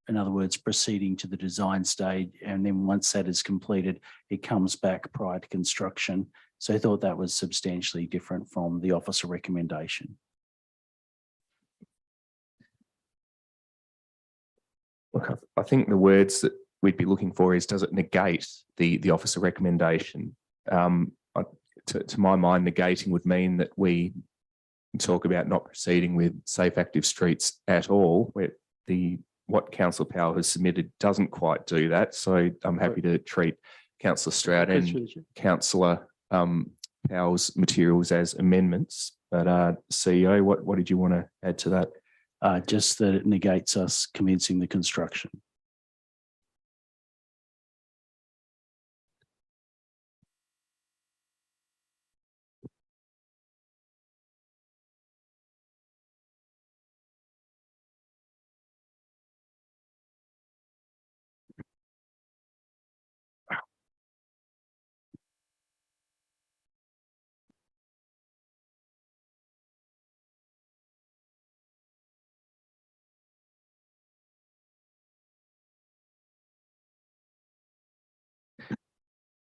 in other words, proceeding to the design stage, and then once that is completed, it comes back prior to construction. So I thought that was substantially different from the officer recommendation. Look, I think the words that we'd be looking for is, does it negate the officer recommendation? To my mind, negating would mean that we talk about not proceeding with safe active streets at all, where what Councillor Powell has submitted doesn't quite do that. So I'm happy to treat Councillor Stroud and Councillor Powell's materials as amendments. But CEO, what did you want to add to that? Just that it negates us commencing the construction.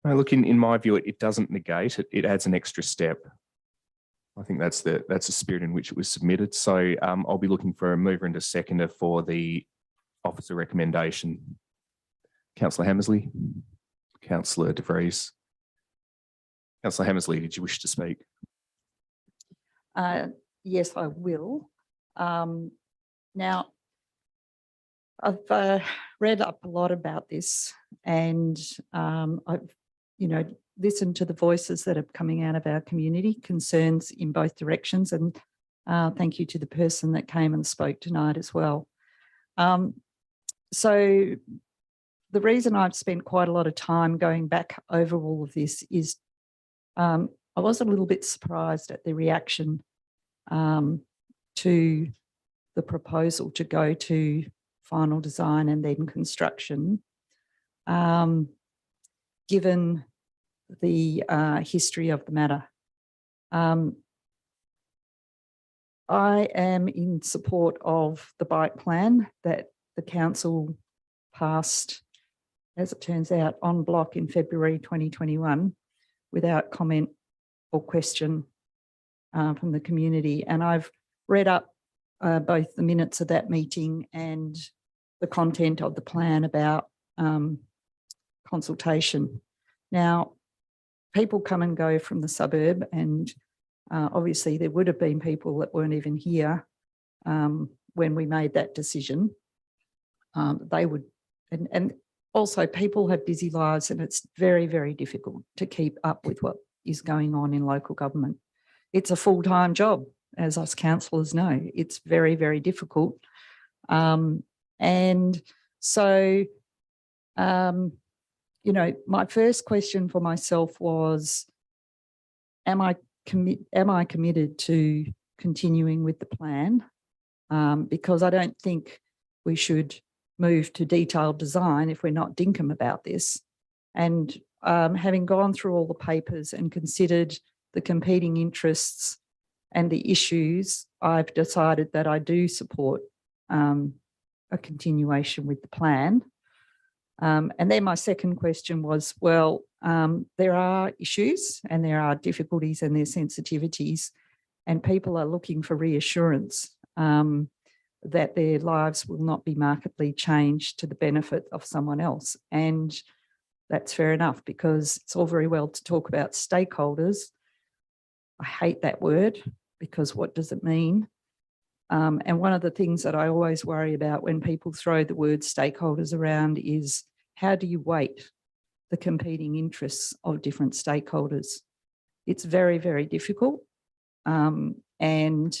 Look, in my view, it doesn't negate, it adds an extra step. I think that's the spirit in which it was submitted. So I'll be looking for a mover and a seconder for the officer recommendation. Councillor Hammersley, Councillor De Vries. Councillor Hammersley, did you wish to speak? Yes, I will. Now, I've read up a lot about this, and I've listened to the voices that are coming out of our community, concerns in both directions, and thank you to the person that came and spoke tonight as well. So the reason I've spent quite a lot of time going back over all of this is I was a little bit surprised at the reaction to the proposal to go to final design and then construction, given the history of the matter. I am in support of the bike plan that the council passed as it turns out, en bloc in February 2021 without comment or question from the community. And I've read up both the minutes of that meeting and the content of the plan about consultation. Now, people come and go from the suburb, and obviously there would have been people that weren't even here when we made that decision. They would, and also people have busy lives, and it's very, very difficult to keep up with what is going on in local government. It's a full-time job, as us councillors know. It's very, very difficult. And so, you know, my first question for myself was, am I committed to continuing with the plan? Because I don't think we should move to detailed design if we're not dinkum about this. And having gone through all the papers and considered the competing interests and the issues, I've decided that I do support a continuation with the plan. And then my second question was, well, there are issues and there are difficulties and there's sensitivities, and people are looking for reassurance that their lives will not be markedly changed to the benefit of someone else. And that's fair enough, because it's all very well to talk about stakeholders. I hate that word, because what does it mean? And one of the things that I always worry about when people throw the word stakeholders around is, how do you weight the competing interests of different stakeholders? It's very, very difficult. And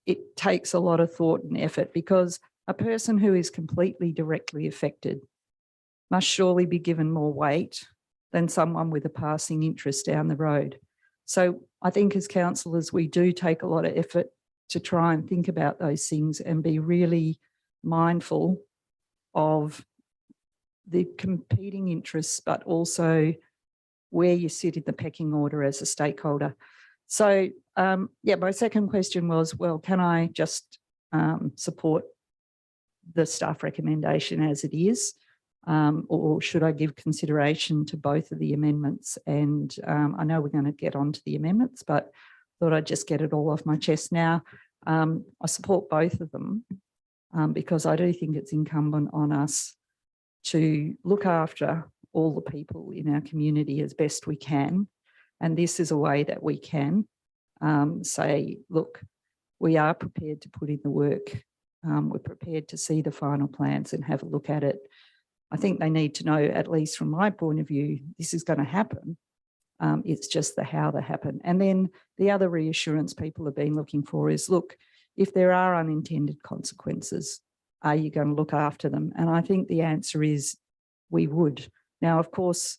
it takes a lot of thought and effort, because a person who is completely directly affected must surely be given more weight than someone with a passing interest down the road. So I think as councillors, we do take a lot of effort to try and think about those things and be really mindful of the competing interests, but also where you sit in the pecking order as a stakeholder. So, yeah, my second question was, well, can I just support the staff recommendation as it is, or should I give consideration to both of the amendments? And I know we're going to get onto the amendments, but thought I'd just get it all off my chest now. I support both of them because I do think it's incumbent on us to look after all the people in our community as best we can. And this is a way that we can say, look, we are prepared to put in the work. We're prepared to see the final plans and have a look at it. I think they need to know, at least from my point of view, this is going to happen. It's just the how they happen. And then the other reassurance people have been looking for is, look, if there are unintended consequences, are you going to look after them? And I think the answer is we would. Now, of course,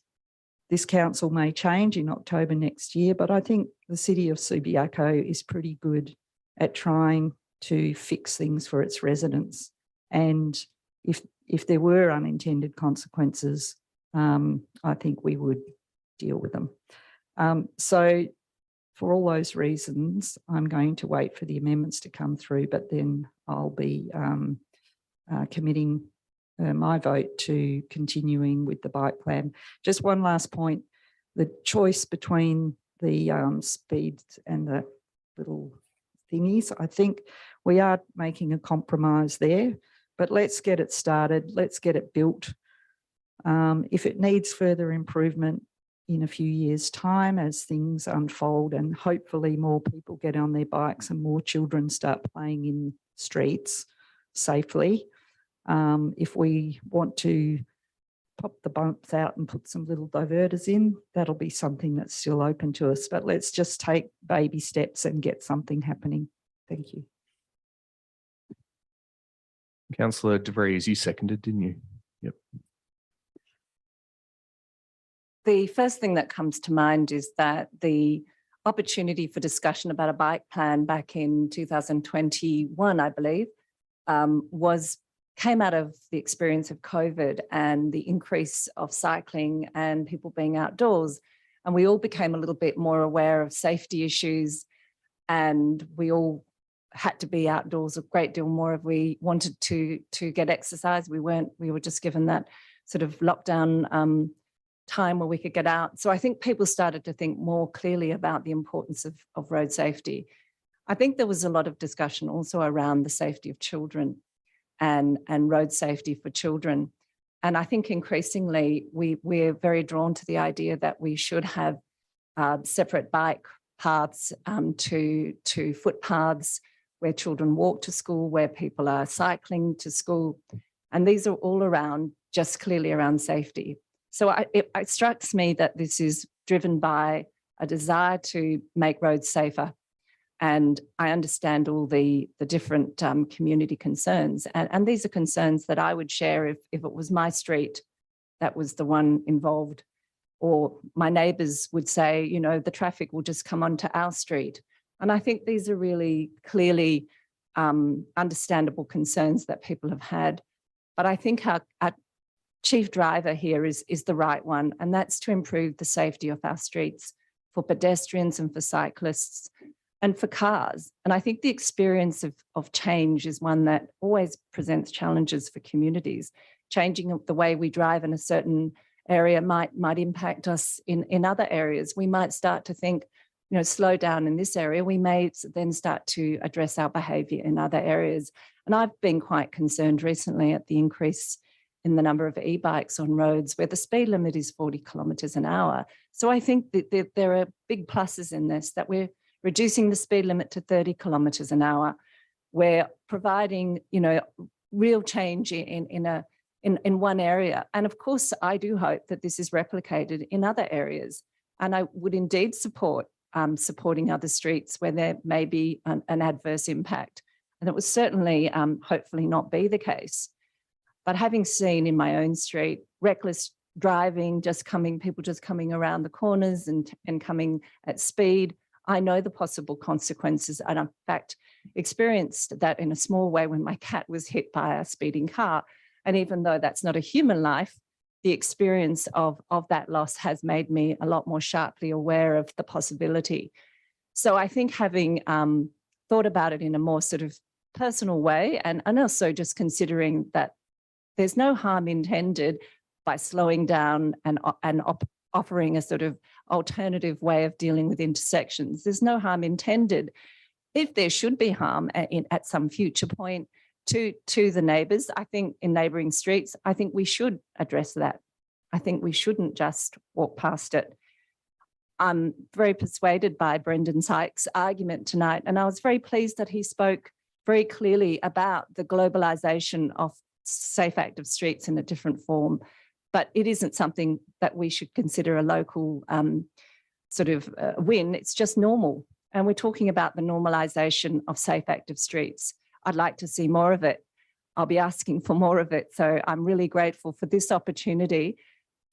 this council may change in October next year, but I think the city of Subiaco is pretty good at trying to fix things for its residents. And if there were unintended consequences, I think we would deal with them. So for all those reasons, I'm going to wait for the amendments to come through, but then I'll be committing my vote to continuing with the bike plan. Just one last point, the choice between the speeds and the little thingies, I think we are making a compromise there, but let's get it started, let's get it built. If it needs further improvement in a few years' time as things unfold and hopefully more people get on their bikes and more children start playing in streets safely, if we want to pop the bumps out and put some little diverters in, that'll be something that's still open to us. But let's just take baby steps and get something happening. Thank you. Councillor De Vries, you seconded, didn't you? Yep. The first thing that comes to mind is that the opportunity for discussion about a bike plan back in 2021, I believe, came out of the experience of COVID and the increase of cycling and people being outdoors. And we all became a little bit more aware of safety issues, and we all had to be outdoors a great deal more if we wanted to get exercise. We were just given that sort of lockdown time where we could get out. So I think people started to think more clearly about the importance of road safety. I think there was a lot of discussion also around the safety of children and road safety for children. And I think increasingly we're very drawn to the idea that we should have separate bike paths to footpaths where children walk to school, where people are cycling to school. And these are all around, just clearly around safety. So it strikes me that this is driven by a desire to make roads safer. And I understand all the different community concerns. And these are concerns that I would share if it was my street that was the one involved. Or my neighbours would say, you know, the traffic will just come onto our street. And I think these are really clearly understandable concerns that people have had. But I think our chief driver here is the right one, and that's to improve the safety of our streets for pedestrians and for cyclists and for cars. And I think the experience of change is one that always presents challenges for communities. Changing the way we drive in a certain area might impact us in other areas. We might start to think, you know, slow down in this area. We may then start to address our behaviour in other areas. And I've been quite concerned recently at the increase in the number of e-bikes on roads where the speed limit is 40 kilometres an hour. So I think that there are big pluses in this, that we're reducing the speed limit to 30 kilometres an hour. We're providing, you know, real change in one area. And of course, I do hope that this is replicated in other areas. And I would indeed support supporting other streets where there may be an adverse impact. And it will certainly, hopefully not be the case. But having seen in my own street, reckless driving, people just coming around the corners and coming at speed, I know the possible consequences. And in fact, experienced that in a small way when my cat was hit by a speeding car. And even though that's not a human life, the experience of that loss has made me a lot more sharply aware of the possibility. So I think having thought about it in a more sort of personal way, and also just considering that there's no harm intended by slowing down and offering a sort of alternative way of dealing with intersections. There's no harm intended. If there should be harm at some future point to the neighbours, I think in neighbouring streets, I think we should address that. I think we shouldn't just walk past it. I'm very persuaded by Brendan Sykes' argument tonight, and I was very pleased that he spoke very clearly about the globalisation of safe active streets in a different form. But it isn't something that we should consider a local win. It's just normal. And we're talking about the normalisation of safe active streets. I'd like to see more of it. I'll be asking for more of it. So I'm really grateful for this opportunity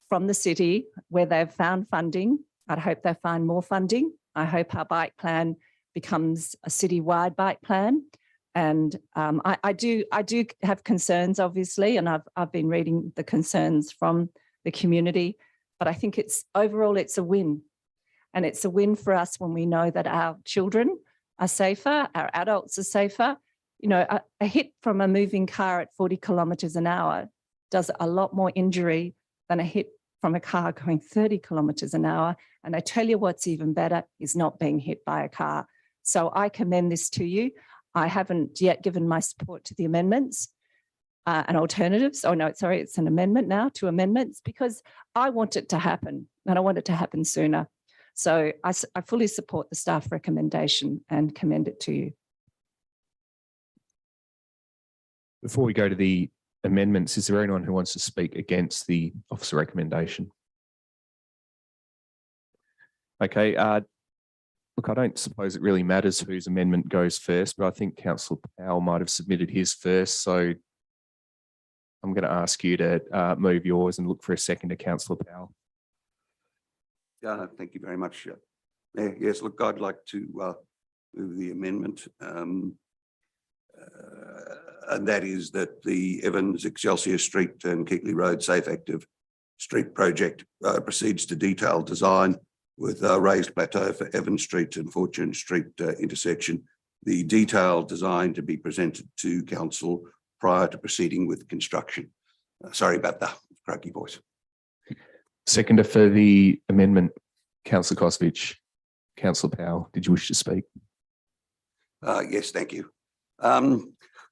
from the city where they've found funding. I'd hope they find more funding. I hope our bike plan becomes a citywide bike plan. And I do have concerns, obviously, and I've been reading the concerns from the community, but I think overall it's a win. And it's a win for us when we know that our children are safer, our adults are safer. You know, a hit from a moving car at 40 kilometres an hour does a lot more injury than a hit from a car going 30 kilometres an hour. And I tell you what's even better is not being hit by a car. So I commend this to you. I haven't yet given my support to the amendments and alternatives. Oh no, sorry, it's an amendment now to amendments because I want it to happen and I want it to happen sooner. So I fully support the staff recommendation and commend it to you. Before we go to the amendments, is there anyone who wants to speak against the officer recommendation? Okay, look, I don't suppose it really matters whose amendment goes first, but I think Councillor Powell might have submitted his first. So I'm going to ask you to move yours and look for a second to Councillor Powell. Thank you very much. Yes, look, I'd like to move the amendment. And that is that the Evans, Excelsior Street and Keighley Road Safe Active Street project proceeds to detailed design with a raised plateau for Evans Street and Fortune Street intersection. The detailed design to be presented to council prior to proceeding with construction. Sorry about that. croaky voice. Seconder for the amendment, Councillor Kosovich. Councillor Powell, did you wish to speak? Yes, thank you.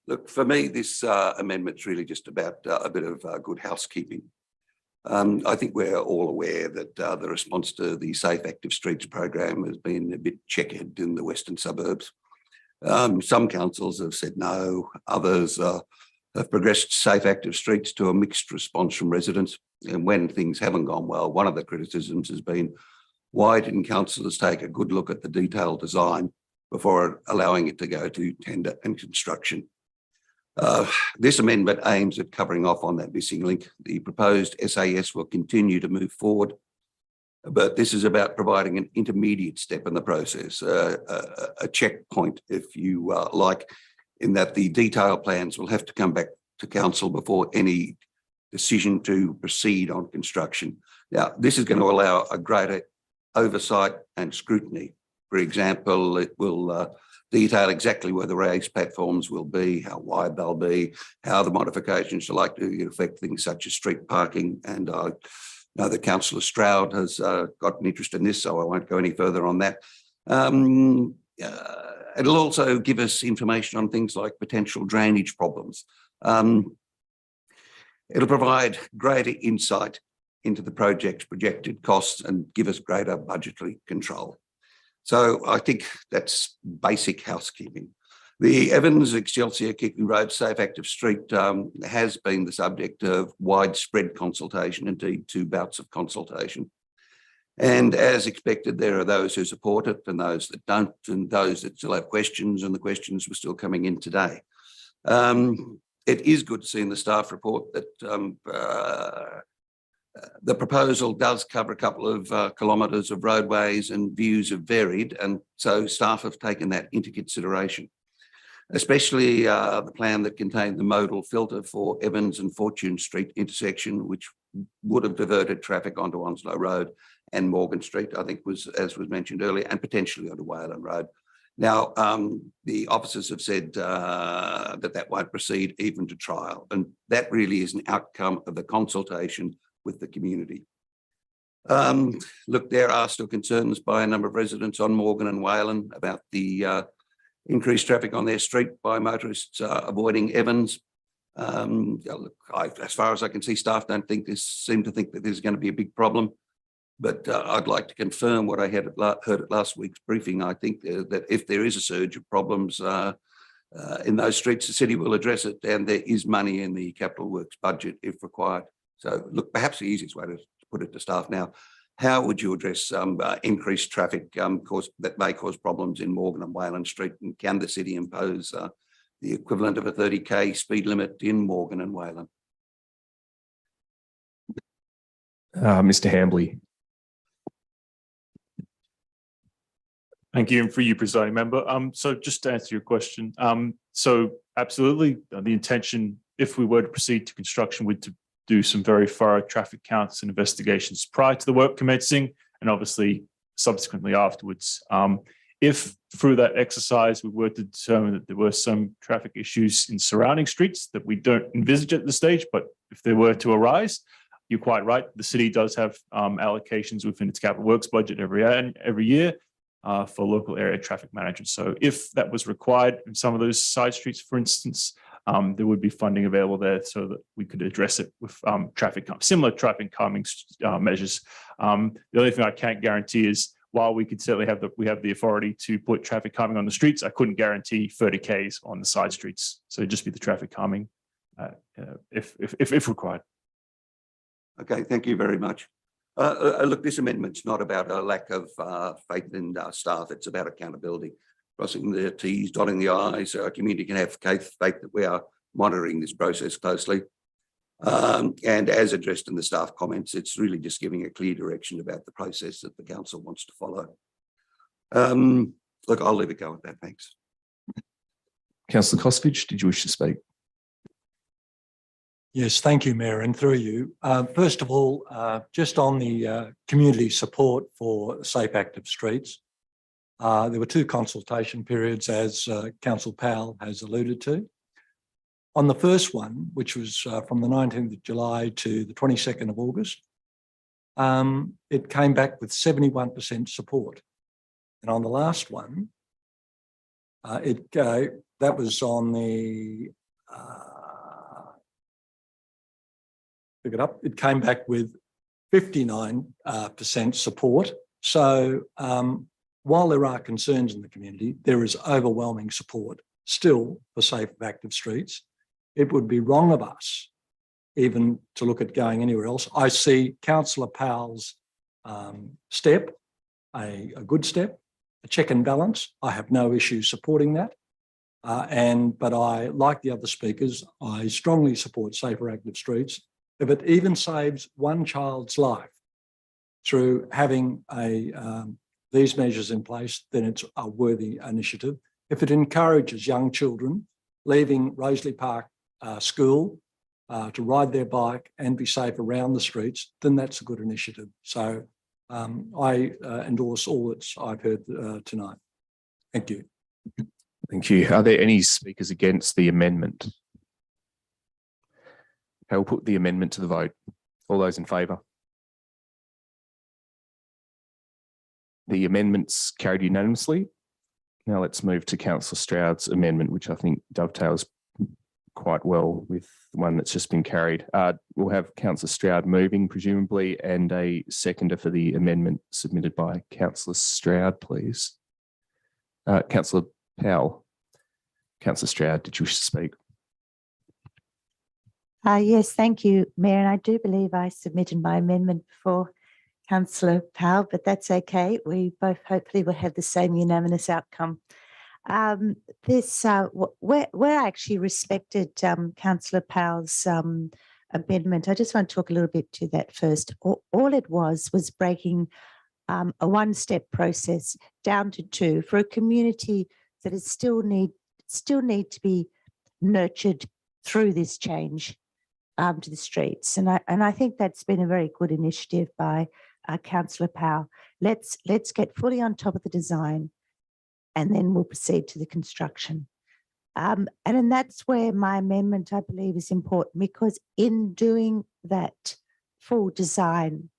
Look, for me, this amendment's really just about a bit of good housekeeping. I think we're all aware that the response to the Safe Active Streets program has been a bit checkered in the western suburbs. Some councils have said no, others have progressed Safe Active Streets to a mixed response from residents. And when things haven't gone well, one of the criticisms has been, why didn't councillors take a good look at the detailed design before allowing it to go to tender and construction? This amendment aims at covering off on that missing link. The proposed SAS will continue to move forward, but this is about providing an intermediate step in the process, a checkpoint, if you like, in that the detailed plans will have to come back to council before any decision to proceed on construction. Now, this is going to allow a greater oversight and scrutiny. For example, it will detail exactly where the raised platforms will be, how wide they'll be, how the modifications are likely to affect things such as street parking. And I know that Councillor Stroud has got an interest in this, so I won't go any further on that. It'll also give us information on things like potential drainage problems. It'll provide greater insight into the project's projected costs and give us greater budgetary control. So I think that's basic housekeeping. The Evans Excelsior Kicking Road Safe Active Street has been the subject of widespread consultation, indeed 2 bouts of consultation. And as expected, there are those who support it and those that don't, and those that still have questions, and the questions were still coming in today. It is good to see in the staff report that the proposal does cover a couple of kilometres of roadways, and views have varied, and so staff have taken that into consideration, especially the plan that contained the modal filter for Evans and Fortune Street intersection, which would have diverted traffic onto Onslow Road and Morgan Street, I think was, as was mentioned earlier, and potentially onto Wayland Road. Now, the officers have said that won't proceed even to trial, and that really is an outcome of the consultation with the community. Look, there are still concerns by a number of residents on Morgan and Wayland about the increased traffic on their street by motorists avoiding Evans. Look, as far as I can see, staff don't seem to think that there's going to be a big problem. But I'd like to confirm what I heard at last week's briefing. I think that if there is a surge of problems in those streets, the city will address it, and there is money in the capital works budget if required. So look, perhaps the easiest way to put it to staff now, how would you address increased traffic that may cause problems in Morgan and Wayland Street, and can the city impose the equivalent of a 30k speed limit in Morgan and Wayland? Mr. Hambley. Thank you, and for you, presiding member. So just to answer your question, so absolutely, the intention, if we were to proceed to construction, would to do some very thorough traffic counts and investigations prior to the work commencing, and obviously subsequently afterwards. If through that exercise we were to determine that there were some traffic issues in surrounding streets that we don't envisage at this stage, but if they were to arise, you're quite right. The city does have allocations within its capital works budget every year. For local area traffic management. So if that was required in some of those side streets, for instance, there would be funding available there so that we could address it with similar traffic calming measures. The only thing I can't guarantee is, while we could certainly have the authority to put traffic calming on the streets, I couldn't guarantee 30 Ks on the side streets. So it'd just be the traffic calming if required. Okay, thank you very much. Look, this amendment's not about a lack of faith in staff. It's about accountability, crossing the T's, dotting the I's. Our community can have faith that we are monitoring this process closely. And as addressed in the staff comments, it's really just giving a clear direction about the process that the council wants to follow. Look, I'll leave it go at that. Thanks. Councillor Kosovich, did you wish to speak? Yes, thank you, Mayor, and through you. First of all, just on the community support for Safe Active Streets, there were 2 consultation periods, as Councillor Powell has alluded to. On the first one, which was from the 19th of July to the 22nd of August, it came back with 71% support. And on the last one, that was on the, pick it up, it came back with 59% support. So while there are concerns in the community, there is overwhelming support still for safe and active streets. It would be wrong of us even to look at going anywhere else. I see Councillor Powell's step, a good step, a check and balance. I have no issue supporting that. But I, like the other speakers, I strongly support safer active streets. If it even saves one child's life through having these measures in place, then it's a worthy initiative. If it encourages young children leaving Rosalie Park School to ride their bike and be safe around the streets, then that's a good initiative. So I endorse all that I've heard tonight. Thank you. Thank you. Are there any speakers against the amendment? Okay, we'll put the amendment to the vote. All those in favour? The amendment's carried unanimously. Now let's move to Councillor Stroud's amendment, which I think dovetails quite well with the one that's just been carried. We'll have Councillor Stroud moving, presumably, and a seconder for the amendment submitted by Councillor Stroud, please. Councillor Powell. Councillor Stroud, did you wish to speak? Yes, thank you, Mayor. And I do believe I submitted my amendment before Councillor Powell, but that's okay. We both hopefully will have the same unanimous outcome. Where I actually respected Councillor Powell's amendment, I just want to talk a little bit to that first. All it was breaking a one-step process down to two for a community that is still need to be nurtured through this change to the streets. And I think that's been a very good initiative by Councillor Powell. Let's get fully on top of the design, and then we'll proceed to the construction. And then that's where my amendment, I believe, is important, because in doing that full design,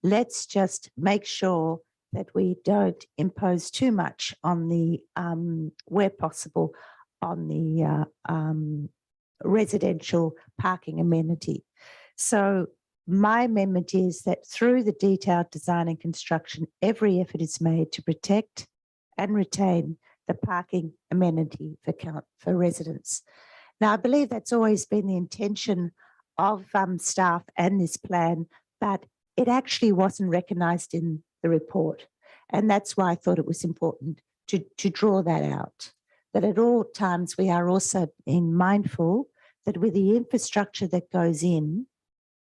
let's just make sure that we don't impose too much on the, where possible, on the residential parking amenity. So my amendment is that through the detailed design and construction, every effort is made to protect and retain the parking amenity for residents. Now, I believe that's always been the intention of staff and this plan, but it actually wasn't recognised in the report. And that's why I thought it was important to draw that out, that at all times we are also being mindful that with the infrastructure that goes in,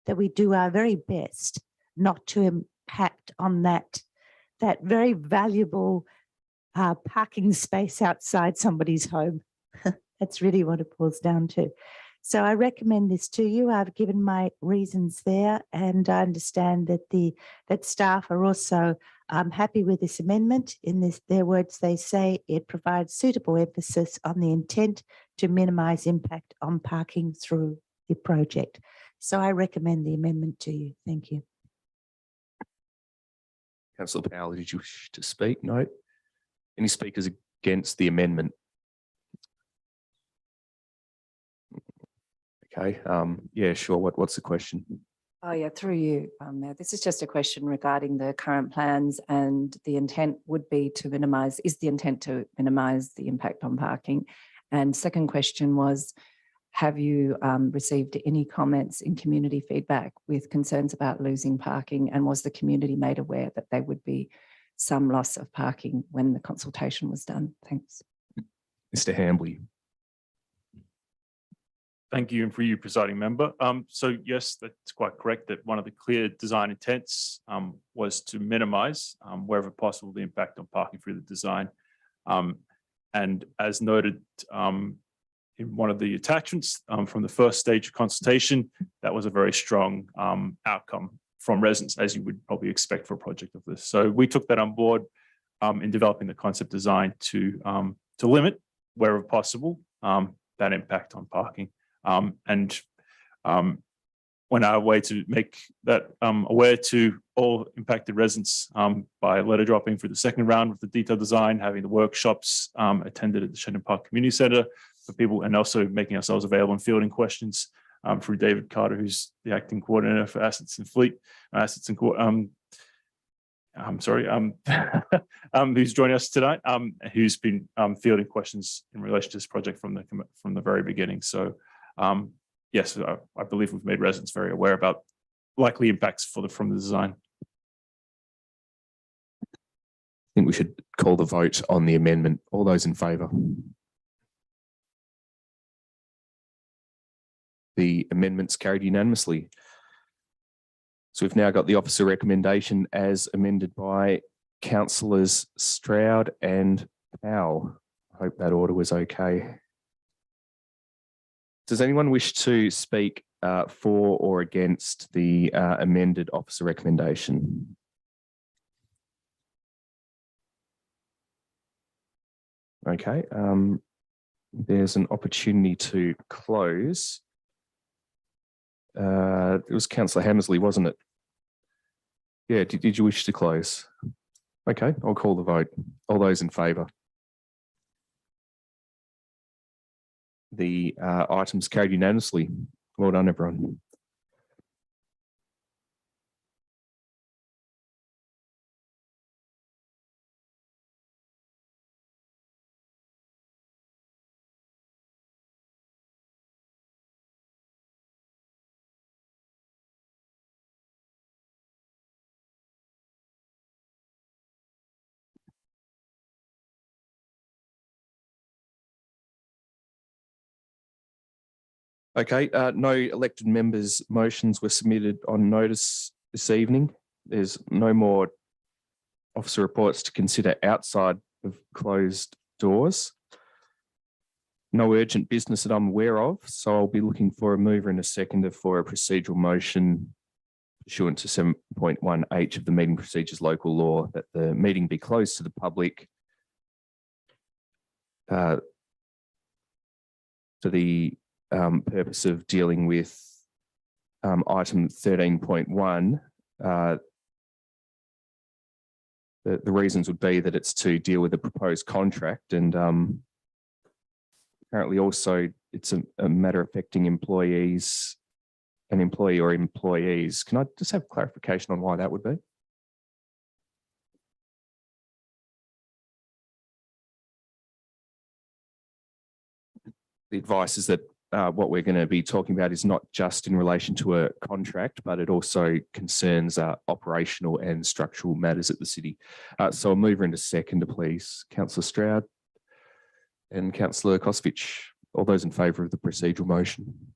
that we do our very best not to impact on that very valuable parking space outside somebody's home. That's really what it boils down to. So I recommend this to you. I've given my reasons there, and I understand that staff are also happy with this amendment. In their words, they say it provides suitable emphasis on the intent to minimise impact on parking through the project. So I recommend the amendment to you. Thank you. Councillor Powell, did you wish to speak? No. Any speakers against the amendment? Okay. Yeah, sure. What's the question? Oh yeah, through you, Mayor. This is just a question regarding the current plans, and the intent would be to minimise, is the intent to minimise the impact on parking? And second question was, have you received any comments in community feedback with concerns about losing parking, and was the community made aware that there would be some loss of parking when the consultation was done? Thanks. Mr. Hambley. Thank you, and for you, presiding member. So yes, that's quite correct that one of the clear design intents was to minimise, wherever possible, the impact on parking through the design. And as noted in one of the attachments from the first stage of consultation, that was a very strong outcome from residents, as you would probably expect for a project of this. So we took that on board in developing the concept design to limit, wherever possible, that impact on parking. and went our way to make that aware to all impacted residents by letter dropping for the second round with the detailed design, having the workshops attended at the Shenton Park Community Centre for people, and also making ourselves available and fielding questions through David Carter, who's the acting coordinator for assets and fleet, who's joining us tonight, who's been fielding questions in relation to this project from the very beginning. So yes, I believe we've made residents very aware about likely impacts from the design. I think we should call the vote on the amendment. All those in favour? The amendment's carried unanimously. So we've now got the officer recommendation as amended by councillors Stroud and Powell. I hope that order was okay. Does anyone wish to speak for or against the amended officer recommendation? Okay, there's an opportunity to close. It was Councillor Hammersley, wasn't it? Yeah, did you wish to close? Okay, I'll call the vote. All those in favour? The items carried unanimously. Well done, everyone. Okay, no elected members' motions were submitted on notice this evening. There's no more officer reports to consider outside of closed doors. No urgent business that I'm aware of, so I'll be looking for a mover and a seconder for a procedural motion pursuant to 7.1H of the Meeting Procedures Local Law that the meeting be closed to the public for the purpose of dealing with item 13.1. The reasons would be that it's to deal with a proposed contract, and apparently also it's a matter affecting employees, an employee or employees. Can I just have clarification on why that would be? The advice is that what we're going to be talking about is not just in relation to a contract, but it also concerns operational and structural matters at the city. So I'll move into seconder, please. Councillor Stroud and Councillor Kosovich. All those in favour of the procedural motion?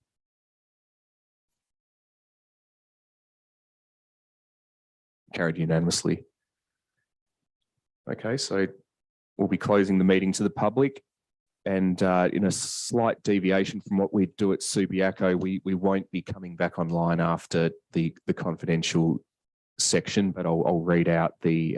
Carried unanimously. Okay, so we'll be closing the meeting to the public. And in a slight deviation from what we do at Subiaco, we won't be coming back online after the confidential section, but I'll read out the